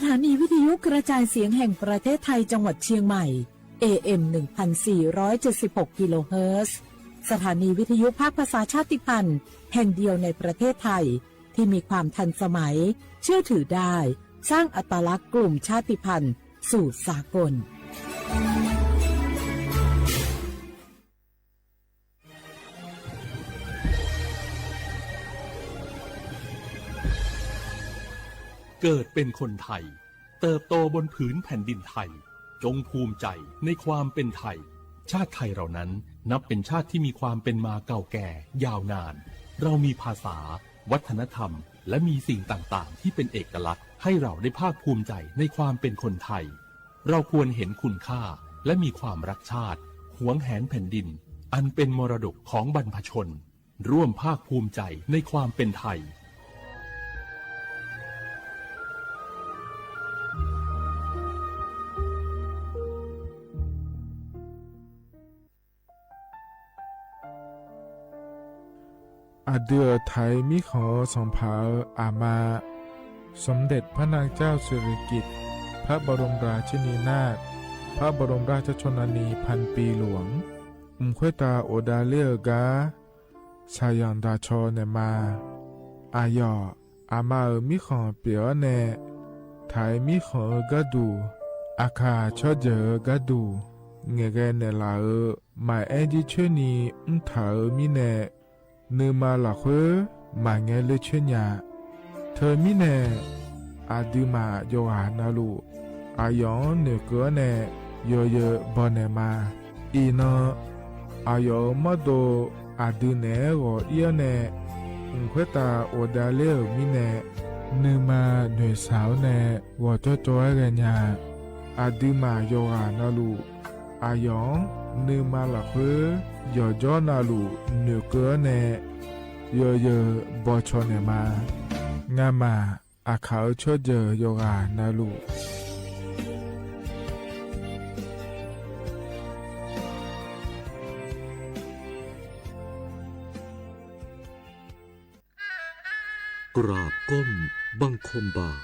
ถานีวิทยุกระจายเสียงแห่งประเทศไทยจังหวัดเชียงใหม่ AM 1476 กิโลเฮิรตซ์สถานีวิทยุภาคภาษาชาติพันธุ์แห่งเดียวในประเทศไทยที่มีความทันสมัยเชื่อถือได้สร้างอัตลักษณ์กลุ่มชาติพันธุ์สู่สากลเกิดเป็นคนไทยเติบโตบนผืนแผ่นดินไทยจงภูมิใจในความเป็นไทยชาติไทยเรานั้นนับเป็นชาติที่มีความเป็นมาเก่าแก่ยาวนานเรามีภาษาวัฒนธรรมและมีสิ่งต่างๆที่เป็นเอกลักษณ์ให้เราได้ภาคภูมิใจในความเป็นคนไทยเราควรเห็นคุณค่าและมีความรักชาติหวงแหนแผ่นดินอันเป็นมรดกของบรรพชนร่วมภาคภูมิใจในความเป็นไทยอาเดือไทยมิขอสองผาอามาสมเด็จพระนางเจ้าสิริกิติ์พระบรมราชินีนาถพระบรมราชชนนีพันปีหลวงควยตาโอดาเลียกาชายันดาชอเนมาอายออามามิขอเปียวเนไทยมิขอกะดูอาคาชอเจอกะดูเงเกเนลาหมายแอจิเชนีถามิเนเนื้อมาหลักมาเงเลเชญาเธอมิเนอาดูมาโยหานาลูอายองเนเกเนโยเยบอเนมาอีนอายอมาโดอาดูเนโอเอียเนควยตาโอดาเลมิเนเนื้อมาเนสาวเนวอจจอยเรญาอาดูมาโยหานาลูอายองเนื้อมาหลักยอจอนาลูเนื้อเกเนโยเยบอชอเนมางามาอาขาวชอเจโยกานาลูกราบก้มบังคมบาท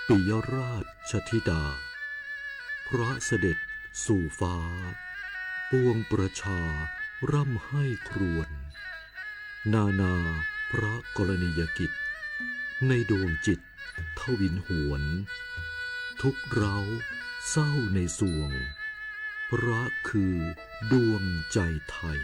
ปิยราชธิดาพระเสด็จสู่ฟ้าปวงประชาร่ำให้ครวญนาพระกรณียกิจในดวงจิตทวินหวนทุกเร้าเศร้าในสวงพระคือดวงใจไทย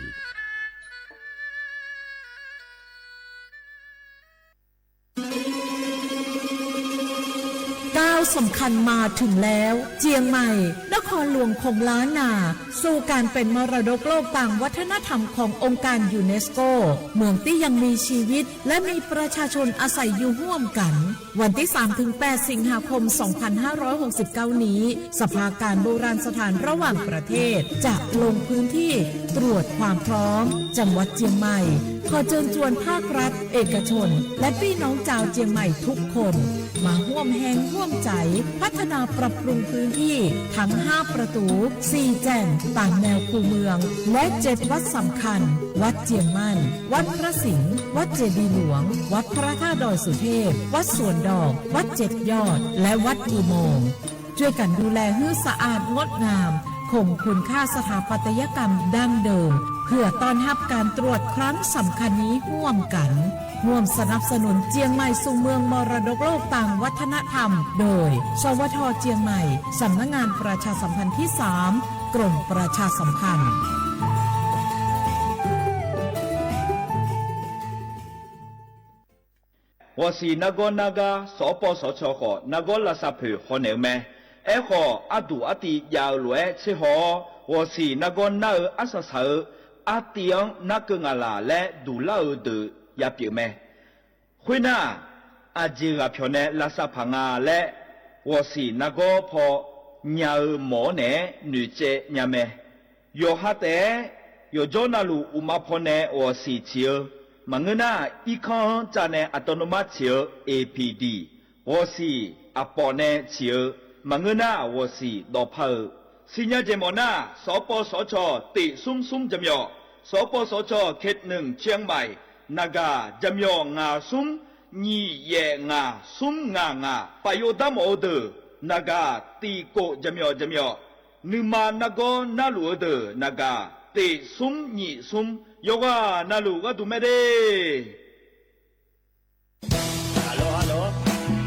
สำคัญมาถึงแล้วเจียงใหม่นครหลวงของล้านนาสู่การเป็นมรดกโลกต่างวัฒนธรรมขององค์การยูเนสโกเมืองที่ยังมีชีวิตและมีประชาชนอาศัยอยู่ร่วมกันวันที่ 3-8 สิงหาคม 2569 นี้สภาการโบราณสถานระหว่างประเทศจะลงพื้นที่ตรวจความพร้อมจังหวัดเจียงใหม่ขอเชิญชวนภาครัฐเอกชนและพี่น้องชาวเจียงใหม่ทุกคนมาร่วมแรงร่วมใจพัฒนาปรับปรุงพื้นที่ทั้ง5ประตู4แจ่งตามแนวคูเมืองและ7วัดสำคัญวัดเจียงมั่นวัดพระสิงห์วัดเจดีย์หลวงวัดพระธาตุดอยสุเทพวัดสวนดอกวัด7ยอดและวัดอุโมงค์ช่วยกันดูแลให้สะอาดงดงามคงคุณค่าสถาปัตยกรรมดั้งเดิมเพื่อต้อนรับการตรวจครั้งสำคัญนี้ร่วมกันร่วมสนับสนุนเจียงใหม่สู่เมืองมรดกโลกต่างวัฒนธรรมโดยสวท.เจียงใหม่สำนักงานประชาสัมพันธ์ที่3กรมประชาสัมพันธ์我是那个所播所错的那个垃圾票可能咩？哎个阿杜阿弟要来吃好，我是那个那阿啥啥阿弟那个阿拉来杜拉的也表咩？会那阿姐阿票呢垃圾棚阿来，我是那个破鸟毛呢女仔伢咩？有哈的有做那路乌马坡呢我是只。Mangena ikan jane autonoma chiu APD 我是阿婆呢chiu mangena 我是老婆新日节目呢所播所错地松松怎么所播所错 K1 เชียงใหม่ Naga 怎么牙松你也啊，松啊，把有那么的那个地沟怎么样？你嘛那个那路的那个得松你松，有个那路个都没得。ฮัลโหล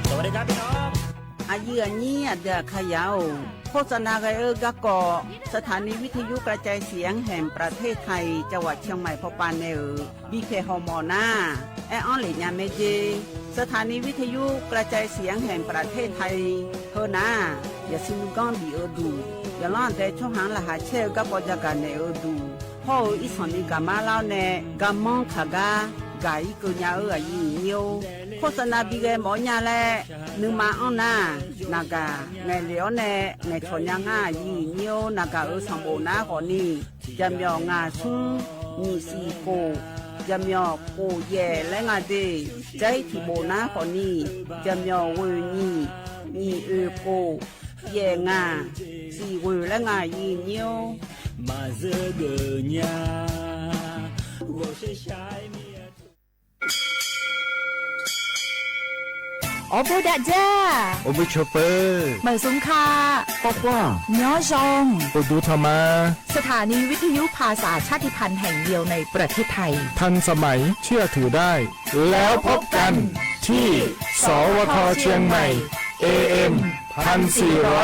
สวัสดีครับพี่น้อง อายุอันนี้เดือขยาวโฆษณาไกกะกอสถานีวิทยุกระจายเสียงแห่งประเทศไทยจังหวัดเชียงใหม่พบปานเนอบีเคฮอมอนาแอออนหลีญาเมเจสถานีวิทยุกระจายเสียงแห่งประเทศไทยเฮอนาอย่าซิมก้อนบีเอดูอย่าล่อนแต่ช่วงหางละหาเชลกะปอจักกันเนอดูพ่ออีสอนนี่กะมาเล่าเนกะมองขากากาอีกุญาอายุเนียวโฆษณาบีเกหมอญาแลนึงมาอ้อนนานากาในเหลียวแนในชนยังง่ายีเนียวนากาสมบูรณ์นาคนนี้จำยองาซุ้งมีสีโกจำยอโกแย่และงาเดใจที่โบนาคนนี้จำยอเวนี่มีโกแย่งาสีเวและงายีเนียวมาเจอเกญา我是shine โอบูดาจ้า โอเบโชเปอร์ เหมือนสุงคา ปอกว่า ย้อจง โอดูธรรมา สถานีวิทยุภาษาชาติพันธุ์แห่งเดียวในประเทศไทย ทันสมัยเชื่อถือได้ แล้วพบกันที่สวทเชียงใหม่ AM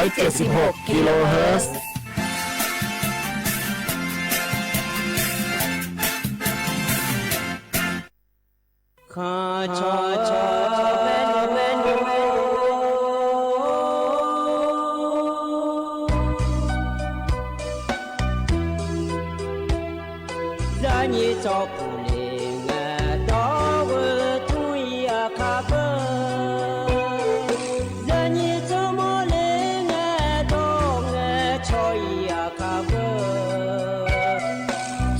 1476 กิโลเฮิรตซ์ข้าชอเมนูรานีจอผู้เลี้ยงดอกทุ่ยคาเบรานีจอมเลี้ยงดอกชอยคาเบ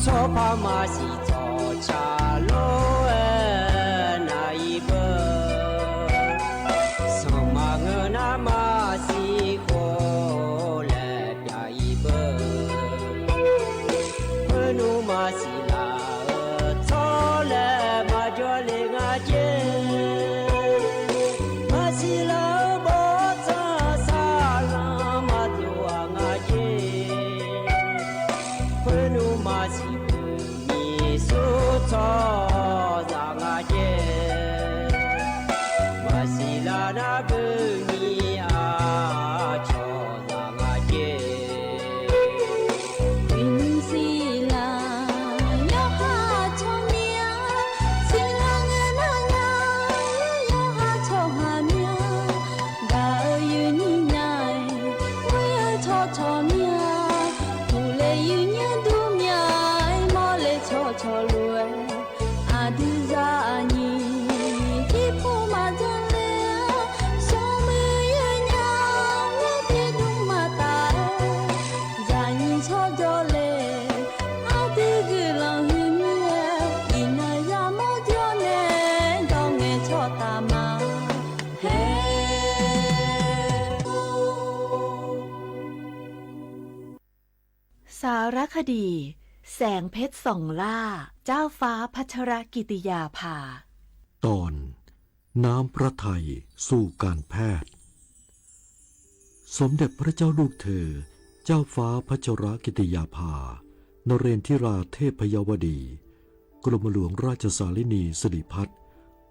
ชอพามาสิจอชาโลสารคดีแสงเพชรส่องล่าเจ้าฟ้าพัชรกิติยาภาตอนน้ำพระทัยสู่การแพทย์สมเด็จพระเจ้าลูกเธอเจ้าฟ้าพัชรกิติยาภานเรนทิราเทพยวดีกรมหลวงราชสารินีสิริพัฒน์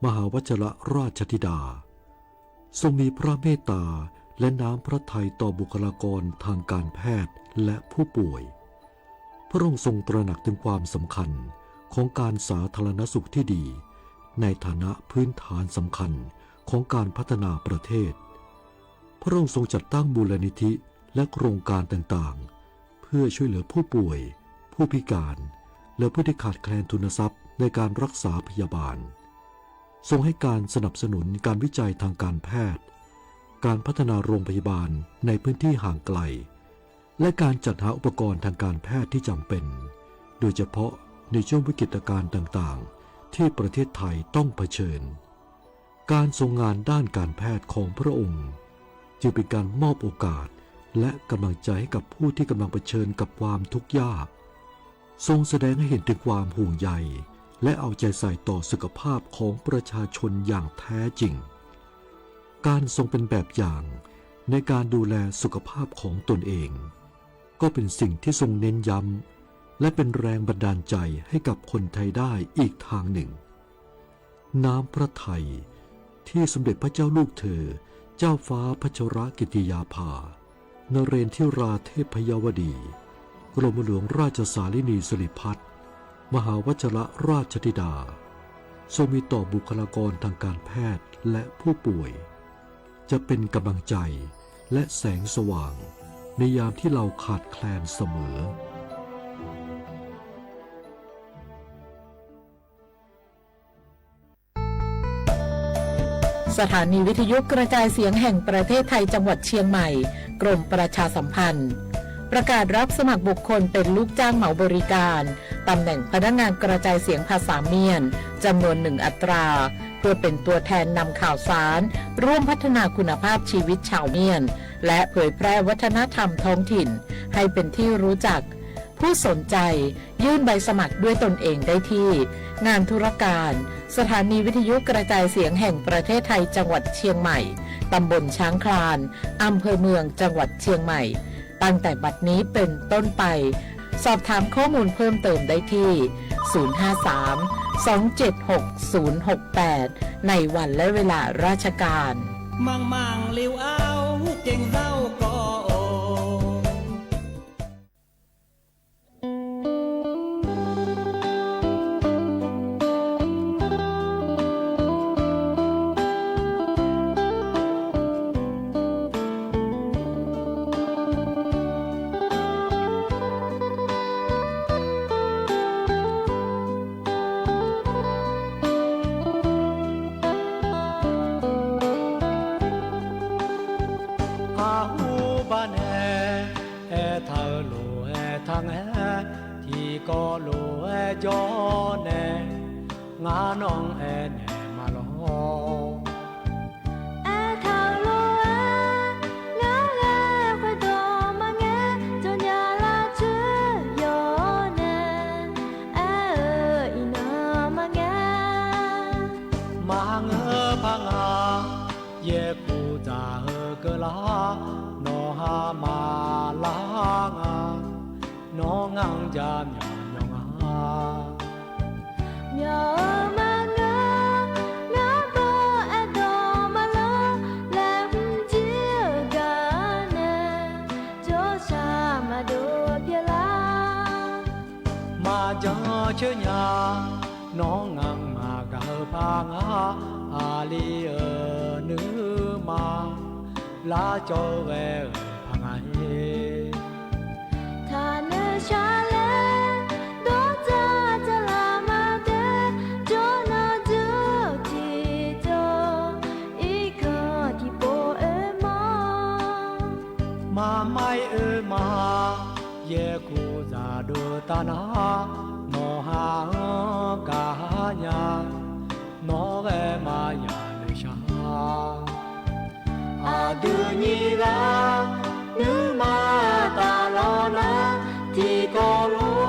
มหาวชรราชธิดาทรงมีพระเมตตาและน้ำพระทัยต่อบุคลากรทางการแพทย์และผู้ป่วยพระองค์ทรงตระหนักถึงความสำคัญของการสาธารณสุขที่ดีในฐานะพื้นฐานสำคัญของการพัฒนาประเทศพระองค์ทรงจัดตั้งมูลนิธิและโครงการต่างๆเพื่อช่วยเหลือผู้ป่วยผู้พิการและผู้ที่ขาดแคลนทุนทรัพย์ในการรักษาพยาบาลทรงให้การสนับสนุนการวิจัยทางการแพทย์การพัฒนาโรงพยาบาลในพื้นที่ห่างไกลและการจัดหาอุปกรณ์ทางการแพทย์ที่จำเป็นโดยเฉพาะในช่วงวิกฤตการณ์ต่างๆที่ประเทศไทยต้องเผชิญการทรงงานด้านการแพทย์ของพระองค์จึงเป็นการมอบโอกาสและกำลังใจให้กับผู้ที่กำลังเผชิญกับความทุกข์ยากทรงแสดงให้เห็นถึงความห่วงใย และเอาใจใส่ต่อสุขภาพของประชาชนอย่างแท้จริงการทรงเป็นแบบอย่างในการดูแลสุขภาพของตนเองก็เป็นสิ่งที่ทรงเน้นย้ำและเป็นแรงบันดาลใจให้กับคนไทยได้อีกทางหนึ่งน้ำพระทัยที่สมเด็จพระเจ้าลูกเธอเจ้าฟ้าพัชรกิติยาภานเรนทิราเทพยวดีกรมหลวงราชสารินีสิริพัฒน์มหาวชิรราชธิดาทรงมีต่อบุคลากรทางการแพทย์และผู้ป่วยจะเป็นกำลังใจและแสงสว่างในยามที่เราขาดแคลนเสมอสถานีวิทยุกระจายเสียงแห่งประเทศไทยจังหวัดเชียงใหม่กรมประชาสัมพันธ์ประกาศรับสมัครบุคคลเป็นลูกจ้างเหมาบริการตำแหน่งพนักงานกระจายเสียงภาษาเมียนจำนวน1 อัตราเพื่อเป็นตัวแทนนำข่าวสารร่วมพัฒนาคุณภาพชีวิตชาวเมียนและเผยแพร่วัฒนธรรมท้องถิ่นให้เป็นที่รู้จักผู้สนใจยื่นใบสมัครด้วยตนเองได้ที่งานธุรการสถานีวิทยุกระจายเสียงแห่งประเทศไทยจังหวัดเชียงใหม่ตำบลช้างคลานอำเภอเมืองจังหวัดเชียงใหม่ตั้งแต่บัดนี้เป็นต้นไปสอบถามข้อมูลเพิ่มเติมได้ที่ 053-276-068 ในวันและเวลาราชการมังลิวเอาเก่งเศร้าก็ก็โลจอแนงาน้องแนมาลอทางโลงาแลควดอมาแงจนยาลาชื่อยอแนอีนามาแงมาเงพังอาเยกูจาเกลานอหามาลางานองังจามยอมาเงางาโบแอดอมาลอแลมจิกาเนโจชามาโดเปียลามาจอเชญาน้องงังมากะพางอาลีนึมาลาจอเวพังไอทาเนชาเลมาไม่มาเยกูจาดูตานาโนหากาญาโนเกมายาเนชาอาดูนีลานึมาตาลอนาที่ก็รู้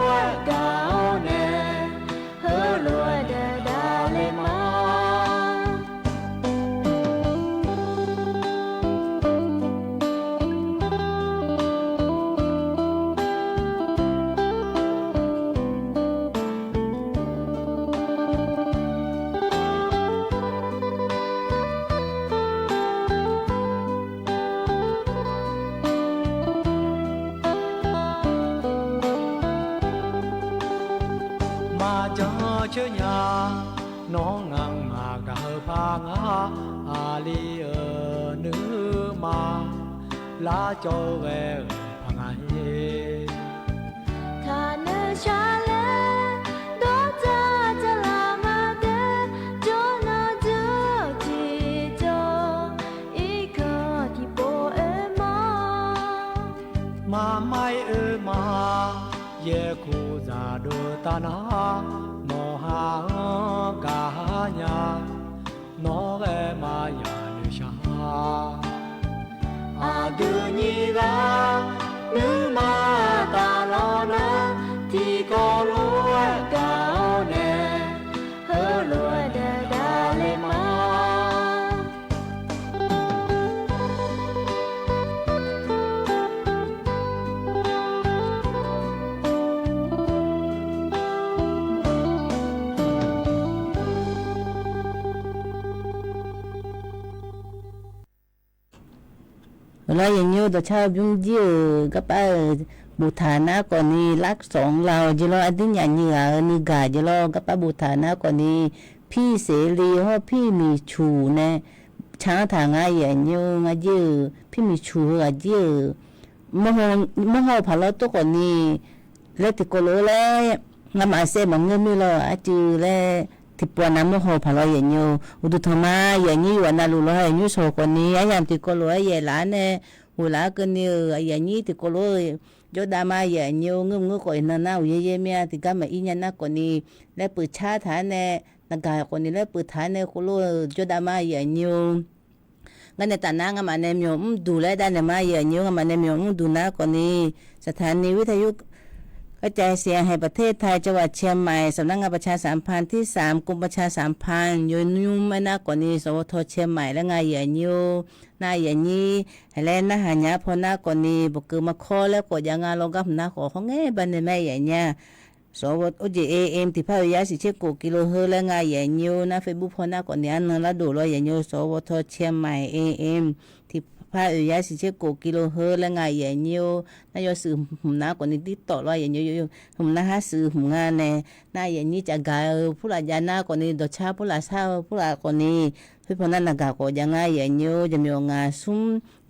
กาวเนเฮลัวเดดาเลมาเชญาน้องงังมากะพางอาลีนึมาลาจอเวพังไอทาเนชาเลโดจาจะลามาเดโจนาจูจิโจอีกอที่โปมาไม่มาเยกูจาดูตานาโนหากาญาโนเกมายาเนชาอาดูนีลานึมาตาลอนาที่ก็รู้กาวเนเ แล้วอย่างนี้ตัวชาวยุ่งเยอะก็ไปบูฐานะก่อนนี้รักสองเราจะรออันที่อย่างนี้นี่กาจะรอก็ไปบูฐานะก่อนนี้พี่เสรีเขาพี่มีชูนะช้างทางอะไรอย่างนี้เยอะพี่มีชูเยอะมองผ่านเราตัวก่อนนี้แล้วติดกลัวแล้วงามาเสมันเงินไม่รอจือแล้วที่ปวดน้ำมองผ่านเราอย่างนี้อุดทมาอย่างนี้วันนั้นรู้แล้วอย่างนี้โชว์คนนี้อย่างติดกลัวอย่างหลานเนี่ยหัวหลานกันเนี่ยอย่างนี้ติดกลัวโยดามาอย่างนี้เงื้อก่อนนั่นเย่เมียติดกันมาอีนันนักคนนี้แล้วเปิดชาฐานเนี่ยนักการคนนี้แล้วเปิดฐานเนี่ยคนรู้โยดามาอย่างนี้งั้นในตอนนั้นมันเนี่ยมีดูแลด้านเนี่ยมาอย่างนี้มันเนี่ยมีดูนะคนนี้สถานีวิทยุกระจายเสียงให้ประเทศไทยจังหวัดเชียงใหม่สำนักงานประชาสัมพันธ์ที่3กรมประชาสัมพันธ์ยนุ่มไม่น่ากว่านี้สวทเชียงใหม่และงานอย่างนี้นายอย่างนี้แล้วนะหายาพอหน้ากว่านี้บอกคือมาข้อแล้วกดยังงานลงกับหน้าขอเขาแง่บันในแม่อย่างเนี้ยสวทOJAM ที่ภาควิทยาสิเชกกิโลเฮิรและงานอย่างนี้นะเฟซบุ๊กพอหน้ากว่านี้นั่นแล้วดูเลยอย่างนี้สวทเชียงใหม่ AM ที่ภาควิทยาสิเชกกิโลเฮิรและงานอย่างนี้นายสื่อหุ่นหน้ากว่านี้ติดต่อเลยอย่างนี้หุ่นหน้าหาสื่อหุ่นงานเนี่ยนายอย่างนี้จะกายผู้หลายาหน้ากว่านี้ดชาผู้หลายเศร้าผู้หลายกว่านี้พี่พนันนักก็ยังไงอย่างนี้จะมีงานซุ้ม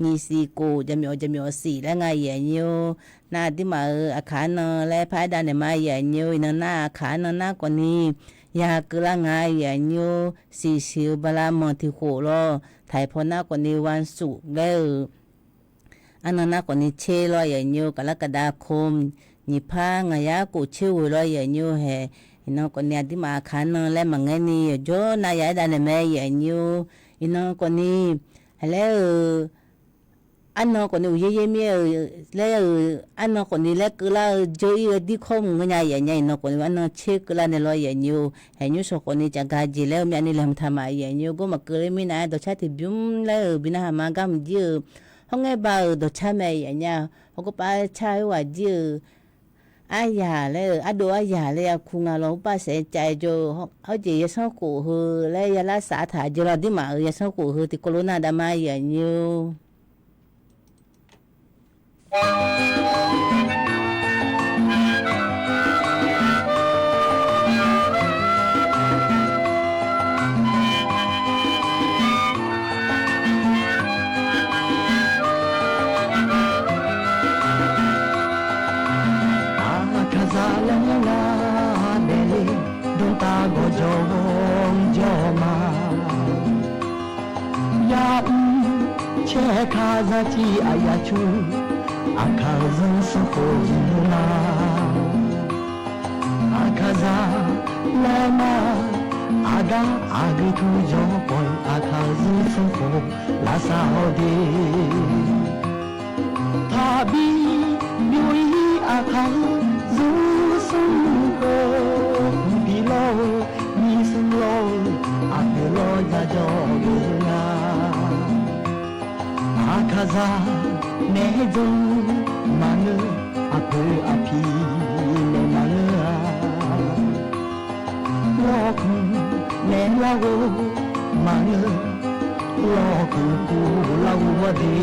มีสีโกจะมีสีและไงอย่างนี้หน้าที่มาอาคารและภายด้านในมาอย่างนี้นั่นหน้าอาคารหน้ากว่านี้ยากละไงอย่างนี้สีชิวบลามอนที่โคโลไทยพนักกว่านี้วันศุกร์แล้วอันนั้นนักกว่านี้เชลอยอย่างนี้กรกฎาคมนิพางายากูเชื่อลอยอย่างนี้แห่น้องคนนี้ที่มาขันแล้วมันไงนี่โจนายได้ในแม่อย่างนี้น้องคนนี้แล้วอันน้องคนนี้เย่เมียแล้วอันน้องคนนี้แล้วก็แล้วโจยดีข้อมูลอย่างนี้น้องคนนี้อันน้องเช็คแล้วในลอยอย่างนี้เห็นยูสคนนี้จะกาจีแล้วมีอันนี้เราทำมาอย่างนี้ก็มาเกิดไม่นานตัวชาติบุ้มแล้วบินาหามากำเยอะห้องไงบ่าวตัวชาแม่อย่างนี้เขาก็ไปชายว่าเยอะอายาเลยดูอายาเลยคุณอาลงป้าเสียใจโจเขาจะยังส่งกูฮือเลยยาลาสาถาจเราดิมายังส่งกูฮือที่โคโรนาดามาอย่างนี้คาซาจีอายาชูอาคาซันสโคจินาอาคาซาลามาอาดาอากิทูจอปอยอาคาซันสโคลาซาโอเดทาบีมิวอีอาคาซูซุนโกบิโลมิซุนโลอาเปโลจาจอเกนาAkaza nezo manu apu api ne manu Loku ne lago manu Loku ku lagu wade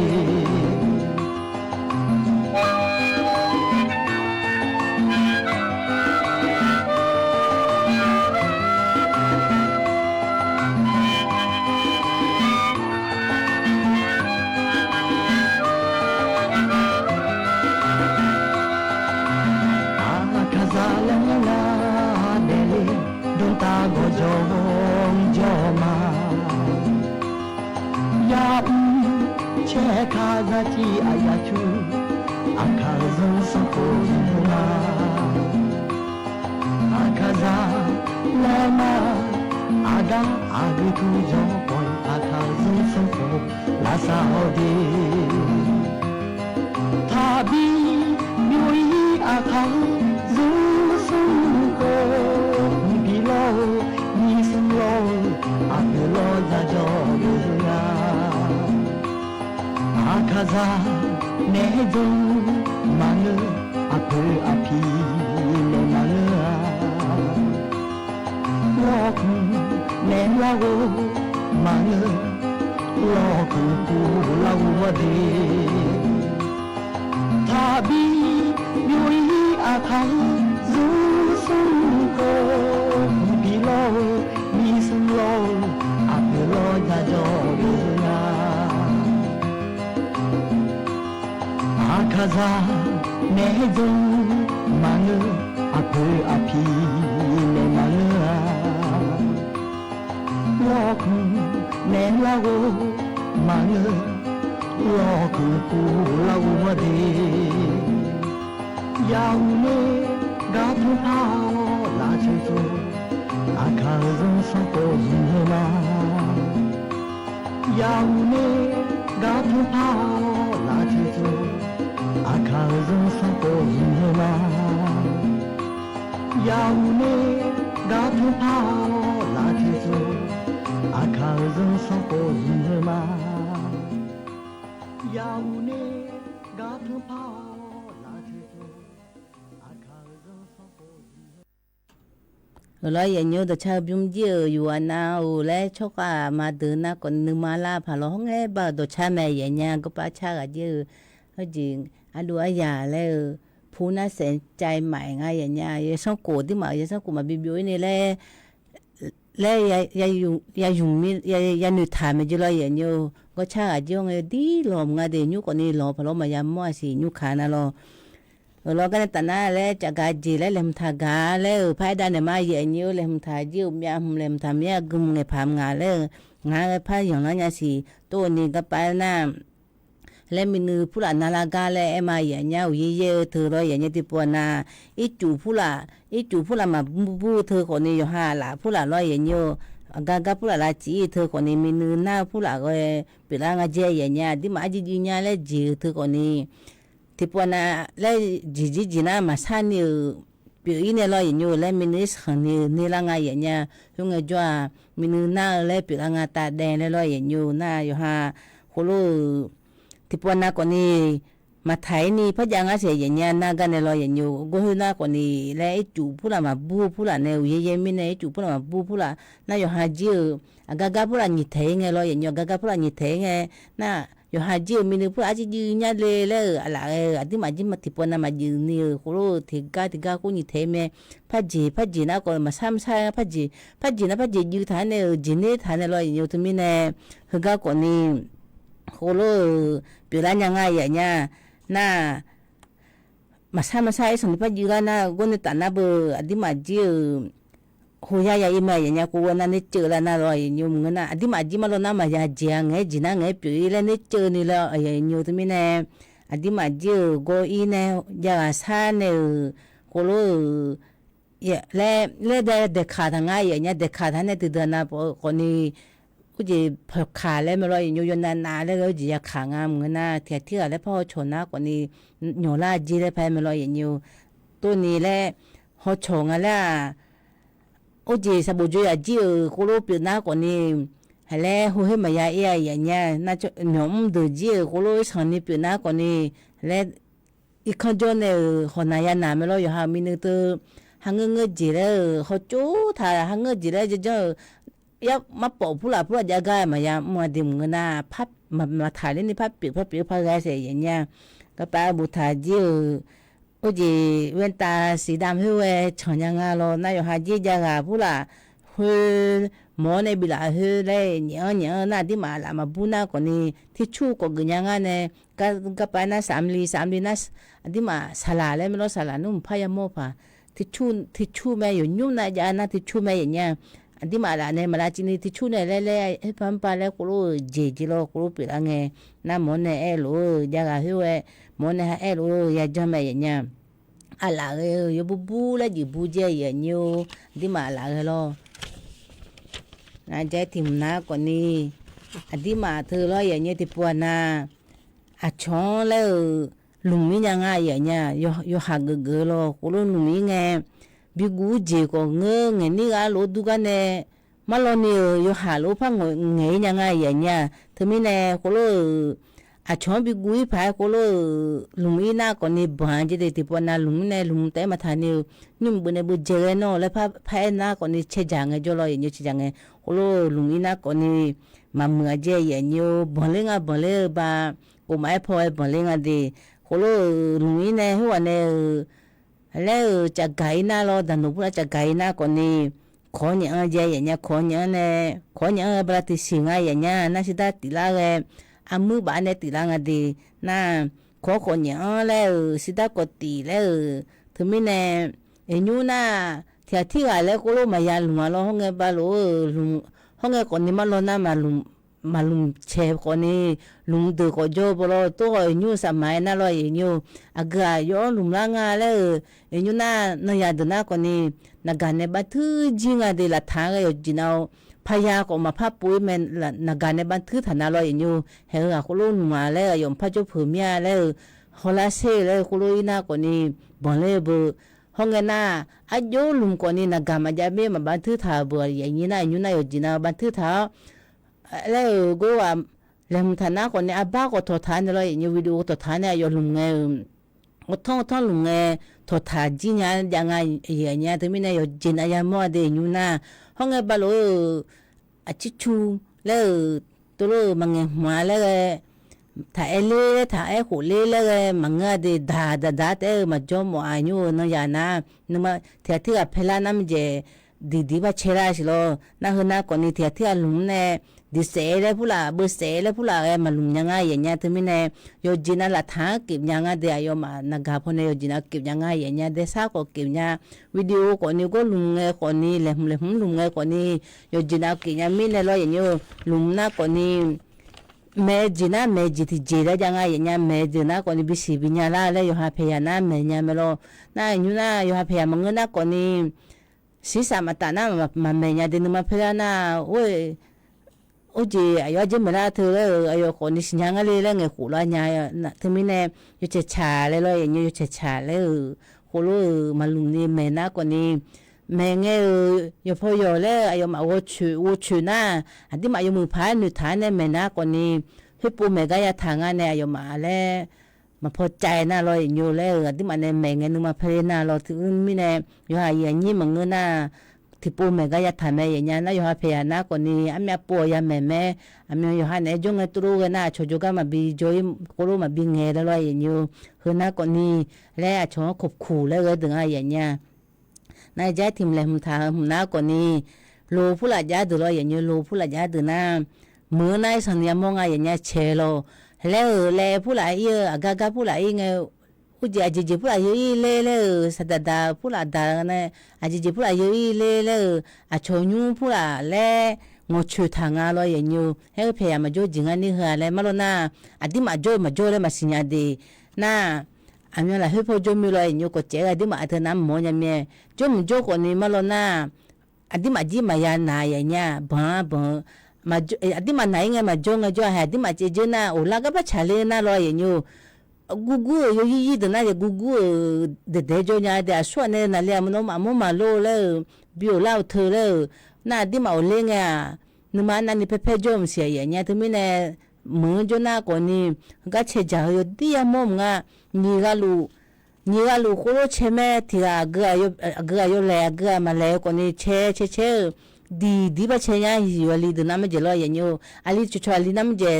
Kazachi ayachu akazu sakojuna akaza lama aga agitu jopoi akazu sako lasa ode tabi nyoi akazu sako bilo ni sunlo apelo jajoguna Akaza nezo manu apu api ne manu Loku ne lago manu lo ku ku la wa de tha bi yu yi a khang zu sun ko bi lo mi sun lo a pe lo ya jo bu na a kha za ne zo ma ngu a pe a pi ne ma lo ku ne la wo ma ngu lo ku ku la wa de yang ne ga tu pa la che zo a kha zo so ko yin na yang ne ga tu pa la che zo a kha zo so ko yin na yang ne ga tu pa la che zo a kha zo so ko yin na yang ne ga tu pa la che zo a kha zo so ko rồi giờ nhớ được cha bún dưaอยู่nào lấy cho cả mà từ na còn nương mà la phá lo nghe bà đồ cha mẹ giờ nhà có bà cha cả dưa cái gì anh đùa già lấy phú na sẽ chạy mãi ngay giờ nhà giờ sau cổ thì mà giờ sau cổ mà bị biểu này lấy ya dùng mi ya nữ thà mà chứ lo giờ nhớ có cha cả dưa nghe đi lòm ngay để nhú còn đi lòm phá lo mà ya mua gì nhú khá na lo rồi cái tận á lấy chả cái gì lấy làm thà gà lấy phải đa này mà vậy nhiều làm thà nhiều mía làm thà mía gum ngày phàm ngà lấy ngà cái phải giống nó nhà gì tôi này cái phải na lấy mình phụ là na la gà lấy em ai vậy nhau gì thưa rồi vậy như thì buồn na ít chủ phụ là mà bu thưa còn này ha là phụ là nói vậy nhiều gà phụ là chỉ thưa còn này mình na phụ là cái bị là ngà dễ vậy nha đi mà gì nha lấy gì thưa còn này thì bọn à lấy gì na mà san nhiều biểu ý này lo nhiều lấy mình ít hàng nhiều là ngay vậy nha chúng người cho mình na lấy biểu là ngay ta đen lấy lo nhiều na yo ha kholo thì bọn na còn đi mà thấy ni phát giang á sẽ vậy nha na cái này lo nhiều có hơn na còn đi lấy chủ phụ là mà bu phụ là này ye mình này chủ phụ là mà bu phụ là na yo ha jiu aga phụ là như thế nghe lo nhiều aga phụ là như thế nghe na yo haji mình pun aji ji nya le ala adi ma ji ma tipo na ma ji ni kholo tiga ko ni theme phaji na ko ma sam sa phaji na ji tha ne ji ne tha ne lo yo tu mi ne ga ko ni kholo pi la nya nga ya nya na ma sam sa so ni phaji ga na go ne ta na bu adi ma ji hồ ya ima ya nya ko na ne che la na lo nyu ng na adi ma ji ma lo na ma ya jia nge ji na nge pi le ne che ni lo ya nyu tu mi ne adi ma ji go i ne ya sa ne ko lo ya le de kha da nga ya nya de kha da ne tu da na ko ni ku ji pho kha le me lo nyu yo na le lo ji ya kha nga ng na thia thia le pho cho na ko ni nyo la ji le pha me lo ya nyu tu ni le ho cho nga la ô chị sao bố à chị ở cô lô biển na còn đi hay là hồi mà ya ya nha na cho nhóm từ chị ở cô lô sang đi biển na còn đi là ít con cho này họ na ya na mới lo yo ha mình từ hàng ngư chị là họ chú thà hàng ngư chị là cho ya mà bỏ phụ là giá gai mà ya mà tìm người na phát mà thà lên đi phát biểu gai sẽ nha các bạn bố thà chị ô chị bên ta sĩ đam hưu chọn nhà nga lo na yo ha ji ja ga pula hu mo ne bi la hu le nhớ na đi mà là mà bu na ko ni thi chu ko gu nhà nga ne ka pa na samli na đi mà sala le lo sala nu pa ya mo pa thi chu me yo nyu na ja na thi chu me nya đi mà là ne mà la chi ni thi chu ne le pam pa le ko lo ji lo ko lo pi la nge na mo ne e lo ja ga hu mo ne ha lo ya ja me nya ala yo bu la ji bu je ya nyu di ma la lo na je tim na ko ni di ma thơ lo ya nyu ti pu na a chon le lung mi nya nga ya nya yo ha ge lo ko lo lung mi nge bi gu je ko nge ni ga lo du ga ne ma lo ni yo ha lo pa nge nya nga ya nya thơ mi ne ko lo a chon bi gui phai ko lo lum ina ko ni ban je de ti po na lum ne lum te ma tha ni nim bu ne bu je no le phai na ko ni che jang jo lo yin che jang ko lo lum ina ko ni ma mu je ye nyu bon le ba ko mai pho bon le nga de ko lo lum ina hu wa ne le cha gai na lo da no bu cha gai na ko ni ko ni a je ye nya ko nya ba ti singa ye nya na si da ti la ge amu ba ne ti la nga de na ko nya le si da ko ti le tu mi ne e nyu na ti ti ga le ko lo ma ya lu ma lo ho nge ba lo lu ho nge ko ni ma lo na ma lu che ko ni lu de ko jo bo lo to ko nyu sa mai na lo e nyu aga yo lu la nga le e nyu na ya de na ko ni na ga ne ba thu ji nga de la tha ga yo ji naพยาก็มาพับปุ้ยแม่นการในบ้านทื่อฐานะลอยอยู่เฮงอ่ะคุลุนมาแล้วยมพระเจ้าผือเมียแล้วฮอลาเซ่แล้วคุลุยน่าก็นี่บ่เลยเบอห้องน่ะอายุลุมก็นี่นากามาจะเมมาบ้านทื่อฐาเบออย่างนี้น่ะอยู่น่ะอยู่จีน่ะบ้านทื่อฐาแล้วก็ว่าแล้วฐานะก็นี่อาบ้าก็ทอฐานลอยอยู่วิดีโอทอฐานเนี่ยอยู่ลุมไงก็ท่องลุมไงทอฐานจีน่ะยังไงอย่างเงี้ยถึงมีน่ะอยู่จีน่ะยังมั่วเดอยู่น่ะห้องบาโลอาชิชูแล้วตัวมังมาแล้วถ้าเล่ถ้าหูเล่แล้วมังเดดาเตมาจอมอายุนยานะนมาเทียที่กับเพลาน้ำเจดีว่าเชราสิโลน่าหืน่าก่อนนี้เทียที่กับลุมเน่ดิเสเลยพูละเบอเสเลยพูละมาลุมยังไงอย่างเงี้ยถึงมีเน่โยจินาละทางเก็บยังไงเดียโยมานากาพเนโยจินาเก็บยังไงอย่างเงี้ยเดซ่าก็เก็บยังวิดีโอก่อนนี้ก็ลุมไงก่อนนี้เลยลุมไงก่อนนี้โยจินาเก็บยังมีเน่ลอยอย่างเงี้ยลุมน่าก่อนนี้แม่จีน่าแม่จีที่เจได้ยังไงอย่างเงี้ยแม่จีน่าก่อนนี้บิสิบิญญาละแล้วโยฮาเพยาน่าแม่เนี่ยไม่รอน่าอยู่น่าโยฮาเพยามังเงินน่าก่อนนี้ศีรษะมาตาน่ามาแม่เนี่ยเดินมาเพลาน่าโอ้ยโอ้จีอายุจะไม่ได้เธอเลยอายุคนนี้สิยังอะไรเลยไงหูลอยเนี่ยนะถึงมีเนี่ยอยู่เฉยชาเลยอย่างเงี้ยอยู่เฉยชาเลยหูรู้มาลุมนี่แม่น่าก่อนนี้แม่เงี้ยอยู่พอยเลยอายุมาวัวชูน่าอันที่มาอายุมือพายหนุฐานเนี่ยแม่น่าก่อนนี้ให้ปูแม่ก็อยากทางงานเนี่ยอายุมาแล้วมาพอใจน่าลอยอยู่แล้วอันที่มาเนี่ยแม่เงี้ยนึกมาเพลินน่าเราถึงมีเนี่ยอยู่หาอย่างนี้มันเงินน่าที่ปูแม่ก็อยากทำแม่อย่างเงี้ยน่าอยู่หาเพลินน่าก่อนนี้อันเมียปูยาแม่อันเมียอยู่หาเนี่ยจงไอ้ตัวกันน่าชดก็มาบีจอยก็รู้มาบีเงี้ยแล้วลอยอย่างอยู่คือน่าก่อนนี้แล้วชงขบขู่แล้วก็ถึงอะไรอย่างเงี้ยนายใจทิมเลยมุทามุน้าก่อนนี้โลผู้หลักยาดูลอยอย่างเงี้ยโลผู้หลักยาดูน่าเมื่อนายสัญญามองอะไรอย่างเงี้ยเชลโลแล้วผู้หลักเยอะอากาผู้หลักเงี้ยอุจจาระจีผู้หลักเยอะเลยสัตดาผู้หลักดาเนี่ยอาจีผู้หลักเยอะเลยอาชญูผู้หลักแล้วงอชูทางอะไรอย่างเงี้ยให้พยายามมาโจจิงานนี่เหรอแล้วมาโลน่าอดีมาโจเลยมาสิญญาดีน่าอันนี้แหละให้พอโจมีเลยอยู่ก็เจ๊อดีมาอัตน้ำหมอนยังเมียโจมโจคนนี้มาโลน่าอดีมาจีมายานาอย่างเงี้ยบ้ามาอดีมาไหนไงมาโจงโจให้อดีมาเจน่าโอลาก็ไปชาเลน่าลอยอย่างอยู่กูอยู่ยี่เดินน่าจะกูเด็ดโจเนี่ยเดี๋ยวส่วนเนี่ยนั่นแหละมันมาโลเลยบิวเล่าเธอเลยน่าอดีมาโอเล่งอ่ะนึกมานั่นนี่เพ่โจมเสียอย่างเงี้ยถึงไม่แน่เหมือนโจน่าก่อนนี้ก็เชจ่าอยู่ดีอ่ะมั่งอ่ะนี่ก็รู้คนรู้เชื่อแม่ที่เกลือเลยเกลือมาเลยคนนี้เชื่อดีบ้าเชื่อยังอยู่ลีดูน้ำมันจะลอยอย่างนี้อาลีจุดอาลีน้ำจะ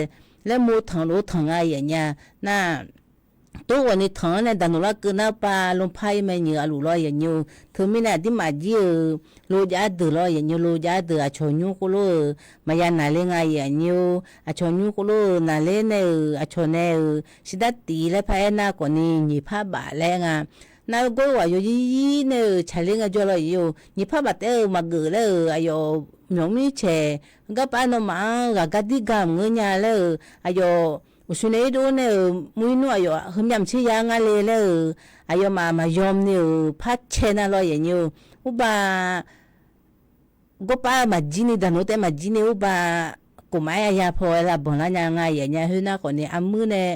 แล้วมูถังรู้ถังอะไรอย่างเงี้ยน่าตัววันนี้ถังเนี่ยดันเราเกินเอาปลาลงพายไม่เหนือรู้ลอยอย่างนี้ถึงไม่น่าที่มาจีรู้ยาดื้อลอยอย่างนี้รู้ยาดื้ออาชญูก็รู้มายันนาเล่งอะไรอย่างนี้อาชญูก็รู้นาเล่เนี่ยอาชเนี่ยสิดัดตีแล้วพายหน้าก่อนนี้หยิบผ้าบาแรงอ่ะน่าก็ว่าอยู่ยี่เนี่ยใช้เล่งอะไรอยู่หยิบผ้าบาเตอมาเกลือเลยอายุน้องมีเชก็ป้าน้องมาก็ดีกามเงี้ยเลยอายุอุสุนัยดูเนี่ยมุ้ยนู่อายุขมยำชี้ยางอะไรเลยอายุมายอมเนี่ยพัดเชน่าลอยอย่างนี้อุบาก็ป้ามาจีนี่ดันโนแต่มาจีนี่อุบากูไม่อยากพอละบ่นละยังไงอย่างเงี้ยเฮ้ยน่าคนนี้อามือเนี่ย